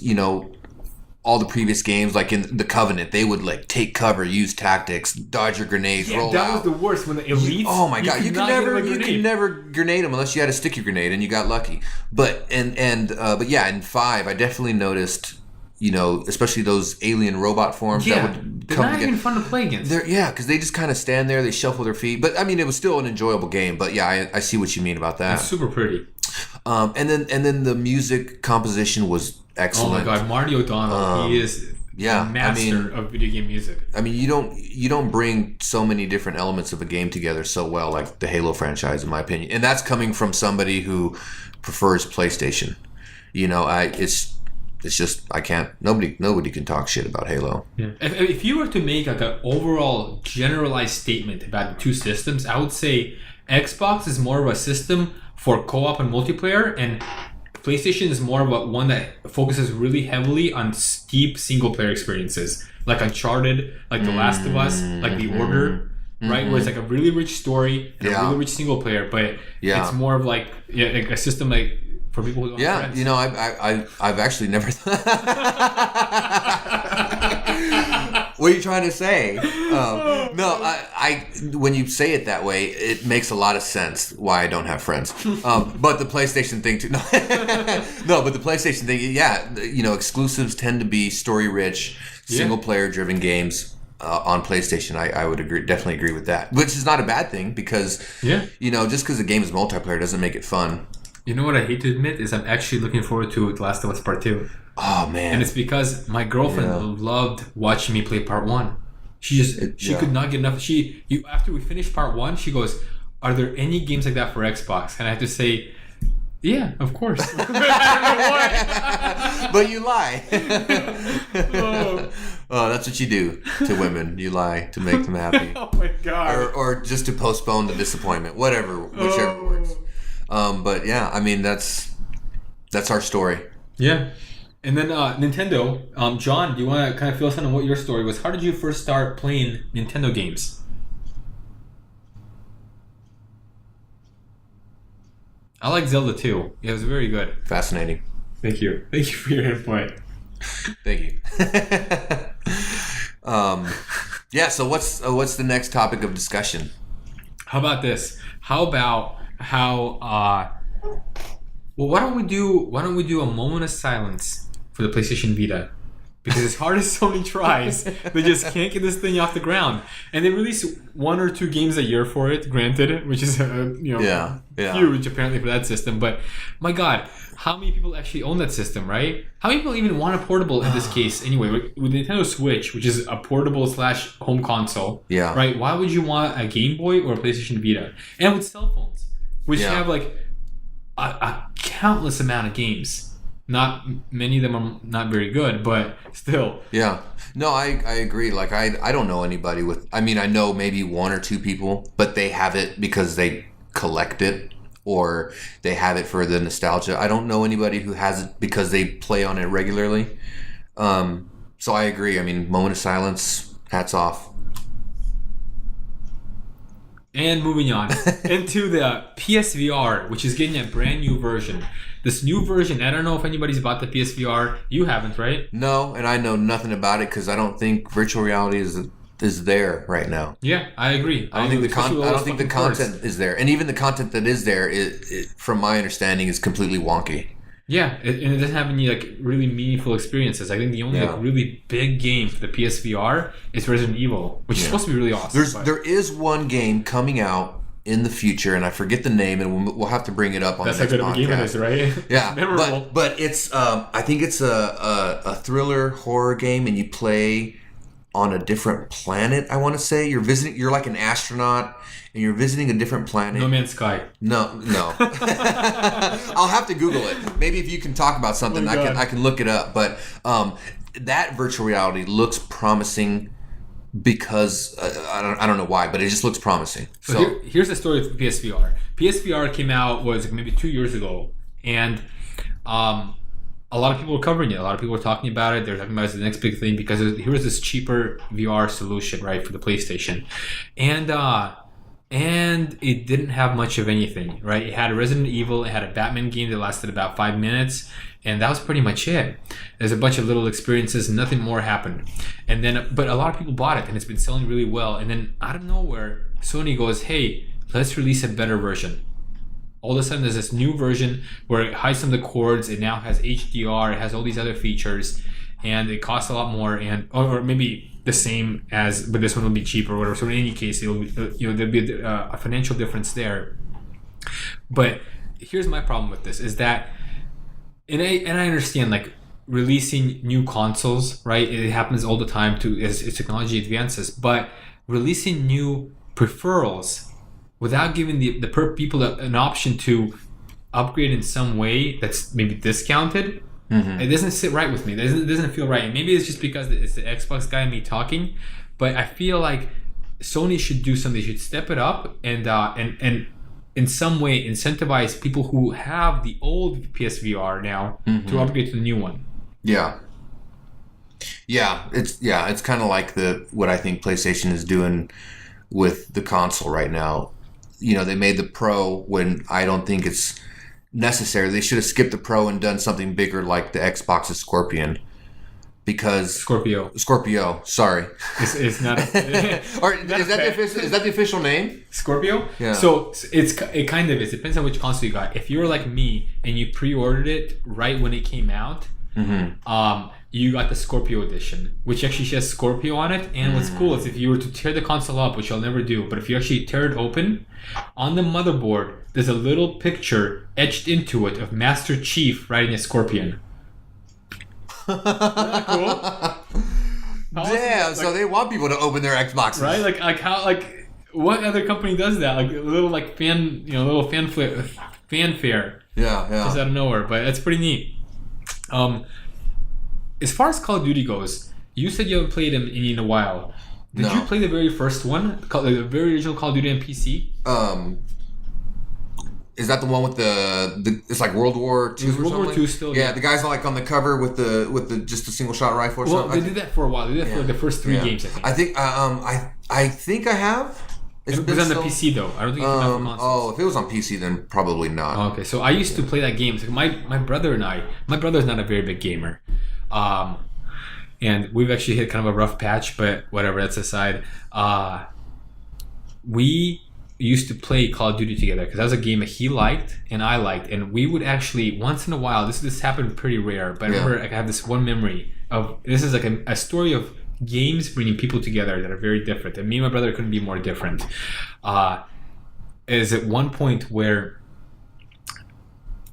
all the previous games, like in the Covenant, they would like take cover, use tactics, dodge your grenades, roll that out. was the worst when the elites. Oh my god, you could never grenade them unless you had a sticky grenade and you got lucky. But yeah, in 5, I definitely noticed, especially those alien robot forms that would they're come not together. even fun to play against. Because they just kind of stand there, they shuffle their feet. But I mean, it was still an enjoyable game. But yeah, I see what you mean about that. It's super pretty. And then the music composition was excellent. Oh my god, Marty O'Donnell, he is a master of video game music. I mean, you don't bring so many different elements of a game together so well like the Halo franchise, in my opinion. And that's coming from somebody who prefers PlayStation. It's just I can't. Nobody can talk shit about Halo. Yeah. If you were to make like an overall generalized statement about the two systems, I would say Xbox is more of a system for co-op and multiplayer, and PlayStation is more of one that focuses really heavily on steep single-player experiences, like Uncharted, like The Last of Us, like The Order, right? Where it's like a really rich story and a really rich single-player, but it's more of like a system like for people who don't have friends. I've actually never. What are you trying to say? No, I when you say it that way, it makes a lot of sense why I don't have friends. But the PlayStation thing too. No, but the PlayStation thing, exclusives tend to be story-rich, single-player driven games on PlayStation. I would definitely agree with that, which is not a bad thing because just because a game is multiplayer doesn't make it fun. You know what I hate to admit is I'm actually looking forward to The Last of Us Part 2. Oh man! And it's because my girlfriend loved watching me play Part 1. She could not get enough. After we finished Part 1, she goes, "Are there any games like that for Xbox?" And I have to say, "Yeah, of course." But you lie. Oh, that's what you do to women. You lie to make them happy. Oh my god! Or just to postpone the disappointment. Whichever works. But yeah, I mean that's our story. Yeah. And then Nintendo, John, do you want to kind of fill us in on what your story was? How did you first start playing Nintendo games? I like Zelda too. Yeah, it was very good. Fascinating. Thank you. Thank you for your input. Thank you. So what's the next topic of discussion? How about this? How about why don't we do a moment of silence for the PlayStation Vita? Because as hard as Sony tries, they just can't get this thing off the ground. And they release 1 or 2 games a year for it, granted, which is huge apparently for that system. But my God, how many people actually own that system, right? How many people even want a portable in this case anyway? With Nintendo Switch, which is a portable / home console, right? Why would you want a Game Boy or a PlayStation Vita? And with cell phones, which have like a countless amount of games. Not many of them are not very good, but still. Yeah. No, I agree. Like I don't know anybody with. I mean, I know maybe 1 or 2 people, but they have it because they collect it or they have it for the nostalgia. I don't know anybody who has it because they play on it regularly. So I agree. I mean, moment of silence. Hats off. And moving on into the PSVR, which is getting a brand new version. This new version, I don't know if anybody's bought the PSVR. You haven't, right? No, and I know nothing about it because I don't think virtual reality is there right now. Yeah, I agree. I don't think the content is there, and even the content that is there, from my understanding, is completely wonky. Yeah, and it doesn't have any like really meaningful experiences. I think the only like really big game for the PSVR is Resident Evil, which is supposed to be really awesome. There is one game coming out in the future, and I forget the name, and we'll have to bring it up on the next podcast. That's how good of a game it is, right? Yeah, memorable. But it's I think it's a thriller horror game, and you play on a different planet. I want to say you're like an astronaut. And you're visiting a different planet. No Man's Sky. No. I'll have to Google it. Maybe if you can talk about something, I can look it up. But that virtual reality looks promising because I don't know why, but it just looks promising. So here's the story of PSVR. PSVR came out maybe 2 years ago, and a lot of people were covering it. A lot of people were talking about it. They're talking about it as the next big thing because here was this cheaper VR solution, right, for the PlayStation, and and it didn't have much of anything, right? It had Resident Evil, it had a Batman game that lasted about 5 minutes, and that was pretty much it. There's a bunch of little experiences, and nothing more happened. And then, but a lot of people bought it, and it's been selling really well. And then out of nowhere, Sony goes, "Hey, let's release a better version." All of a sudden, there's this new version where it hides some of the cords. It now has HDR. It has all these other features, and it costs a lot more, and or maybe the same as, but this one will be cheaper or whatever. So in any case, it'll be, there'll be a financial difference there. But here's my problem with this: is that, and I understand, like, releasing new consoles, right? It happens all the time as technology advances, but releasing new peripherals without giving the people an option to upgrade in some way that's maybe discounted, it doesn't sit right with me. It doesn't feel right. And maybe it's just because it's the Xbox guy and me talking, but I feel like Sony should do something. They should step it up and in some way incentivize people who have the old PSVR now to upgrade to the new one. Yeah. It's kind of like what I think PlayStation is doing with the console right now. You know, they made the Pro when I don't think it's necessary. They should have skipped the Pro and done something bigger like the Xbox's Scorpion. Because Scorpio, sorry. It's not. Or is that the official name? Scorpio? Yeah. So it kind of is. It depends on which console you got. If you were like me and you pre-ordered it right when it came out, you got the Scorpio edition, which actually has Scorpio on it. And what's cool is if you were to tear the console up, which I'll never do, but if you actually tear it open, on the motherboard, there's a little picture etched into it of Master Chief riding a Scorpion. Isn't that cool? Damn, so they want people to open their Xboxes. Right? Like what other company does that? Like a little like fanfare. Yeah. Just out of nowhere, but that's pretty neat. As far as Call of Duty goes, you said you haven't played them in a while. Did you play the very first one, the very original Call of Duty on PC? Is that the one with the it's like World War II or something? World War II still. Yeah, the guy's like on the cover with the just a single shot rifle or something. Well, they did that for a while. They did that for the first 3 games, I think. I think I have. It was on the PC though. I don't think it came out for consoles. Oh, if it was on PC, then probably not. Oh, okay, so I used to play that game. So my brother and my brother's not a very big gamer, and we've actually hit kind of a rough patch. But whatever, that's aside. We used to play Call of Duty together because that was a game that he liked and I liked, and we would actually once in a while. This happened pretty rare, but I remember I have this one memory of this is like a story of games bringing people together that are very different, and me and my brother couldn't be more different. Is at one point where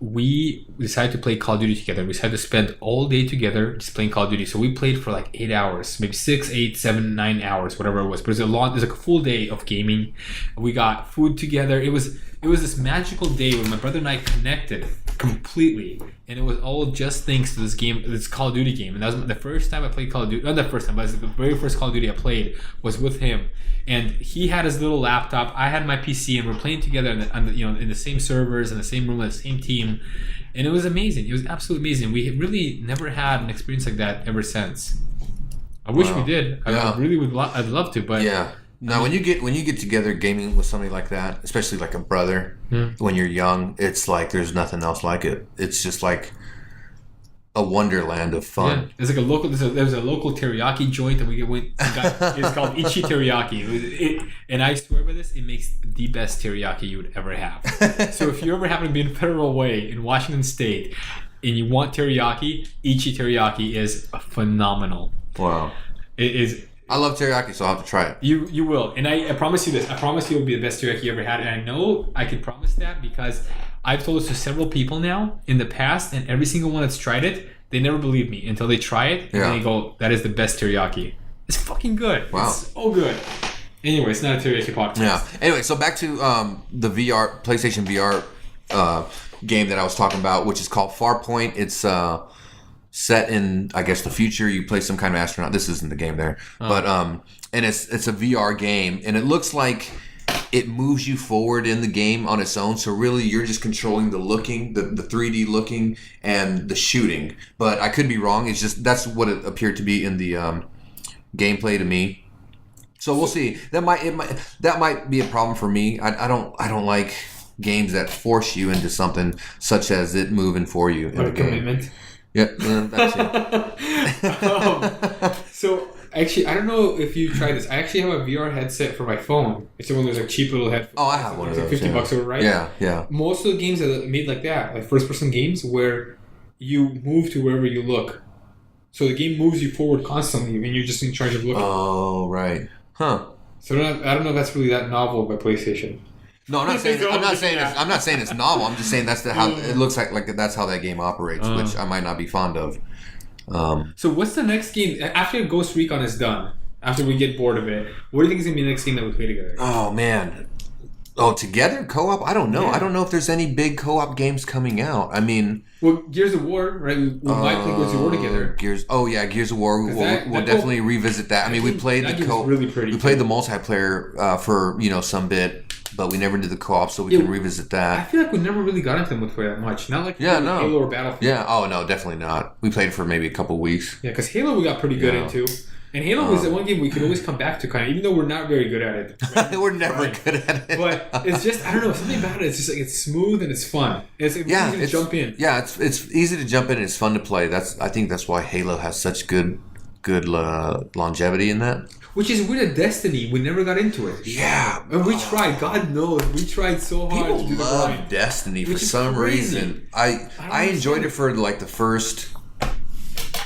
we decided to play Call of Duty together. We decided to spend all day together just playing Call of Duty. So we played for like 8 hours, maybe 6, 8, 7, 9 hours, whatever it was. But it was like a full day of gaming. We got food together. It was this magical day when my brother and I connected completely, and it was all just thanks to this game, this Call of Duty game. And that was the first time I played Call of Duty. Not the first time, but it was the very first Call of Duty I played was with him. And he had his little laptop, I had my PC, and we're playing together in the same servers, in the same room, in the same team. And it was amazing. It was absolutely amazing. We really never had an experience like that ever since. I wish we did. I really would. I'd love to, but yeah. Now, when you get together gaming with somebody like that, especially like a brother, when you're young, it's like there's nothing else like it. It's just like a wonderland of fun. Yeah. There's like there's a local teriyaki joint that we went. It's called Ichi Teriyaki, and I swear by this, it makes the best teriyaki you would ever have. So if you ever happen to be in Federal Way in Washington State and you want teriyaki, Ichi Teriyaki is phenomenal. Wow, it is. I love teriyaki, so I'll have to try it. You will, and I promise you this. I promise you it will be the best teriyaki you ever had, and I know I can promise that because I've told this to several people now in the past, and every single one that's tried it, they never believe me until they try it, and they go, "That is the best teriyaki." It's fucking good. Wow, it's so good. Anyway, it's not a teriyaki podcast. Yeah. Anyway, so back to the PlayStation VR game that I was talking about, which is called Farpoint. It's set in, I guess, the future. You play some kind of astronaut. This isn't the game there, but and it's a VR game, and it looks like it moves you forward in the game on its own. So really, you're just controlling the 3D looking, and the shooting. But I could be wrong. It's just that's what it appeared to be in the gameplay to me. So we'll see. That might be a problem for me. I don't like games that force you into something such as it moving for you in the game. Commitment. Yeah, that's it. So actually, I don't know if you tried this. I actually have a VR headset for my phone. It's one of those like cheap little headphones. Oh, I have one of those. $50 over, right? Yeah. Most of the games are made like that, like first-person games where you move to wherever you look. So the game moves you forward constantly, and you're just in charge of looking. Oh, right. Huh. So I don't know if that's really that novel by PlayStation. No, I'm not saying it's novel. I'm just saying that's how it looks like that's how that game operates, which I might not be fond of. So what's the next game after Ghost Recon is done? After we get bored of it, what do you think is gonna be the next game that we play together? Oh man. Oh, together co-op? I don't know. Yeah. I don't know if there's any big co-op games coming out. I mean, well, Gears of War, right? We might play Gears of War together. Gears of War. We'll definitely revisit that. I mean, we played the co-op. Really pretty. We played the multiplayer for some bit, but we never did the co-op, so we can revisit that. I feel like we never really got into multiplayer that much. Not like Halo or Battlefield. Yeah. Oh no, definitely not. We played for maybe a couple weeks. Yeah, because Halo we got pretty good into. And Halo was the one game we could always come back to, kind of, even though we're not very good at it. Right? We're never good at it. But it's just, I don't know, something about it. It's just like it's smooth and it's fun. It's easy to jump in. Yeah, it's easy to jump in. And it's fun to play. I think that's why Halo has such good longevity in that. Which is weird at Destiny. We never got into it. Yeah, and we tried. God knows, we tried so hard. People to do love Destiny for some reason. I enjoyed it for like the first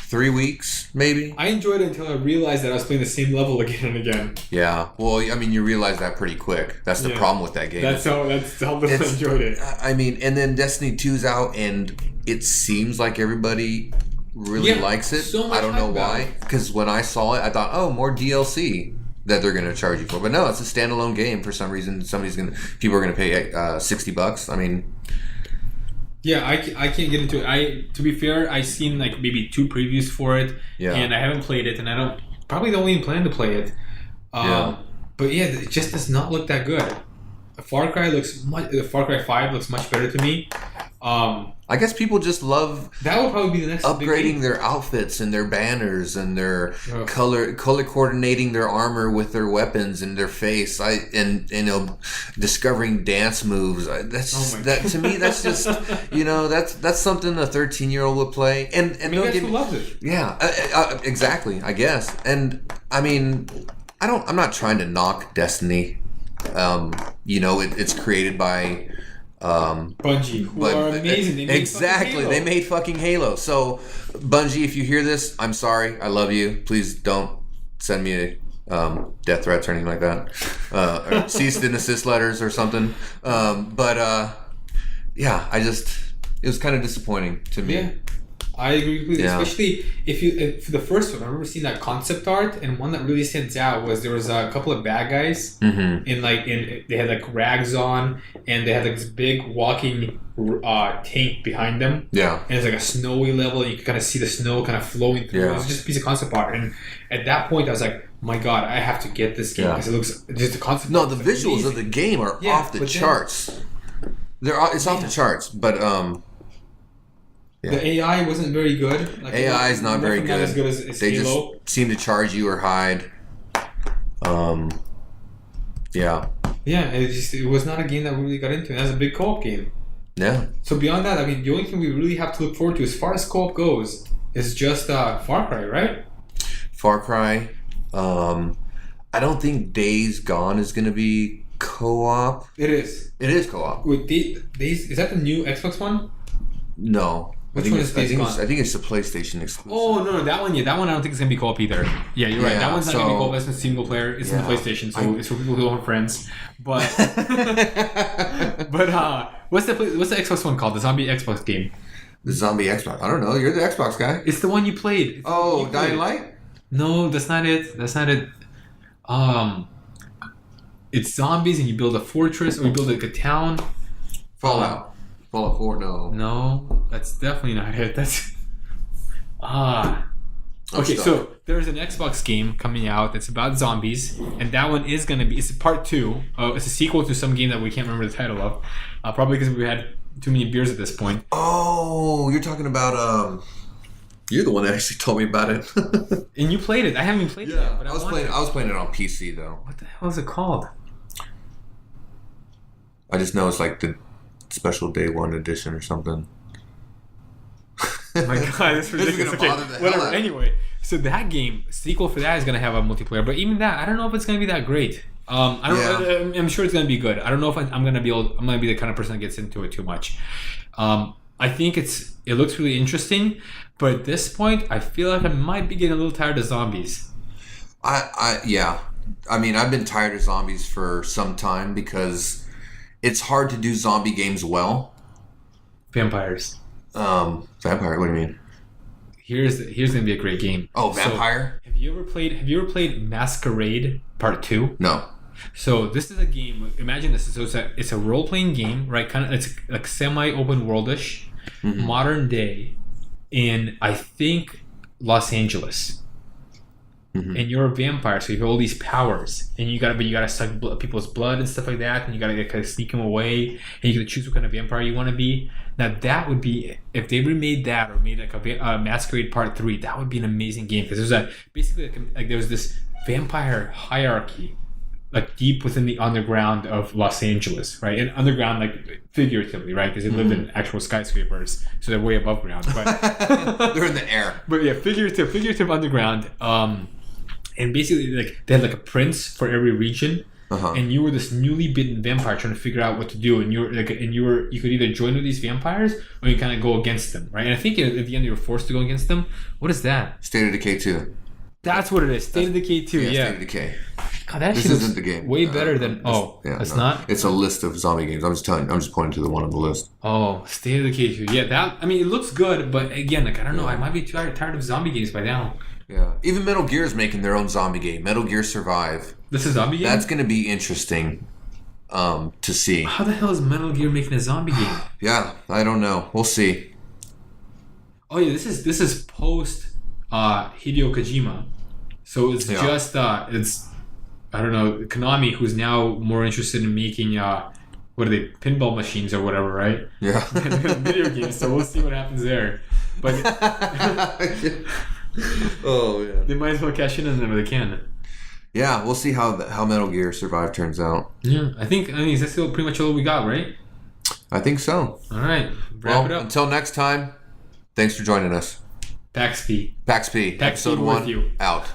3 weeks, maybe. I enjoyed it until I realized that I was playing the same level again and again. Yeah. Well, I mean, you realize that pretty quick. That's the problem with that game. That's how little I enjoyed it. I mean, and then Destiny 2's out, and it seems like everybody really likes it. So much I don't know why. Because when I saw it, I thought, oh, more DLC that they're going to charge you for. But no, it's a standalone game for some reason. People are going to pay $60. I mean... Yeah, I can't get into it. To be fair, I've seen like maybe 2 previews for it, and I haven't played it, and I don't even plan to play it. But yeah, it just does not look that good. Far Cry 5 looks much better to me. I guess people just love that would probably be the next upgrading their outfits and their banners and their color coordinating their armor with their weapons and their face. Discovering dance moves. To me that's just that's something a 13-year-old would play. And that's who loves it. Yeah, exactly. I guess. And I mean, I'm not trying to knock Destiny. It's created by. Bungie, who are amazing. They made fucking Halo. So, Bungie, if you hear this, I'm sorry. I love you. Please don't send me death threats or anything like that. Or cease and desist letters or something. It was kind of disappointing to me. Yeah. I agree completely, especially if the first one. I remember seeing that concept art, and one that really stands out was there was a couple of bad guys, they had like rags on, and they had like this big walking tank behind them. Yeah, and it's like a snowy level, and you can kind of see the snow kind of flowing through. It was just a piece of concept art, and at that point, I was like, my God, I have to get this game because it looks just the concept. No, the visuals of the game are off the charts. It's off the charts, but the AI wasn't very good. Like, AI is not very good. Not as good as they Halo. Just seem to charge you or hide. Yeah, it was not a game that we really got into. It was a big co-op game. Yeah. So beyond that, I mean, the only thing we really have to look forward to as far as co-op goes is just Far Cry, right? Far Cry. I don't think Days Gone is going to be co-op. It is. It is co-op. With Days, is that the new Xbox one? No. Which one is Days Gone? I think it's the PlayStation exclusive. Oh, no, that one, that one I don't think it's going to be co-op either. Yeah, you're right. That one's not going to be co-op. That's a single player. It's on the PlayStation, so it's for people who don't have friends. But, what's the Xbox one called? The zombie Xbox game. The zombie Xbox. I don't know. You're the Xbox guy. It's the one you played. Dying Light? No, that's not it. It's zombies and you build a fortress or you build like a town. Fallout 4, no. No, that's definitely not it. Okay, so there's an Xbox game coming out that's about zombies, and that one is going to be, it's part 2. It's a sequel to some game that we can't remember the title of. Probably because we had too many beers at this point. Oh, you're talking about, You're the one that actually told me about it. And you played it. I haven't played it yet. But I was playing it on PC though. What the hell is it called? I just know it's like the special day one edition or something. Oh my god, this is ridiculous. This is gonna bother the hell whatever. out of me. Anyway, so that game, sequel for that is gonna have a multiplayer, but even that, I don't know if it's gonna be that great. I'm sure it's gonna be good. I don't know if I'm gonna be the kind of person that gets into it too much. I think it looks really interesting, but at this point, I feel like I might be getting a little tired of zombies. Yeah. I mean, I've been tired of zombies for some time because it's hard to do zombie games well. Vampires. Vampire. What do you mean? Here's gonna be a great game. Oh, Vampire. So, have you ever played Masquerade Part 2? No. So this is a game. Imagine this. So it's a role playing game, right? It's like semi open worldish, modern day, in I think Los Angeles. And you're a vampire, so you have all these powers, and you gotta suck people's blood and stuff like that, and you gotta kind of sneak them away, and you gotta choose what kind of vampire you want to be. Now that would be, if they remade that or made like a Masquerade Part 3, that would be an amazing game, because there's basically there was this vampire hierarchy, like deep within the underground of Los Angeles, right? And underground, like figuratively, right? Because they lived in actual skyscrapers, so they're way above ground. But they're in the air. But yeah, figurative underground. And basically, like they had like a prince for every region, and you were this newly bitten vampire trying to figure out what to do. And you could either join with these vampires or you kind of go against them, right? And I think at the end you were forced to go against them. What is that? State of Decay 2. That's what it is. State of Decay 2. Yeah. State of Decay. God, that This isn't the game. way better than. It's not. It's a list of zombie games. I'm just pointing to the one on the list. Oh, State of Decay 2. Yeah, that. I mean, it looks good, but again, like I don't know. I might be tired of zombie games by now. Yeah, even Metal Gear is making their own zombie game. Metal Gear Survive. This is a zombie game. That's going to be interesting to see. How the hell is Metal Gear making a zombie game? Yeah, I don't know. We'll see. Oh yeah, this is post Hideo Kojima, so it's just it's I don't know, Konami, who's now more interested in making what are they, pinball machines or whatever, right? Yeah. Video games. So we'll see what happens there. But oh yeah, they might as well cash in on them if they can. Yeah, we'll see how Metal Gear Survive turns out. Yeah, I mean that's still pretty much all we got, right? I think so. All right, wrap it up. Until next time, thanks for joining us. PAXP. PAXP. PAXP Episode 1 out.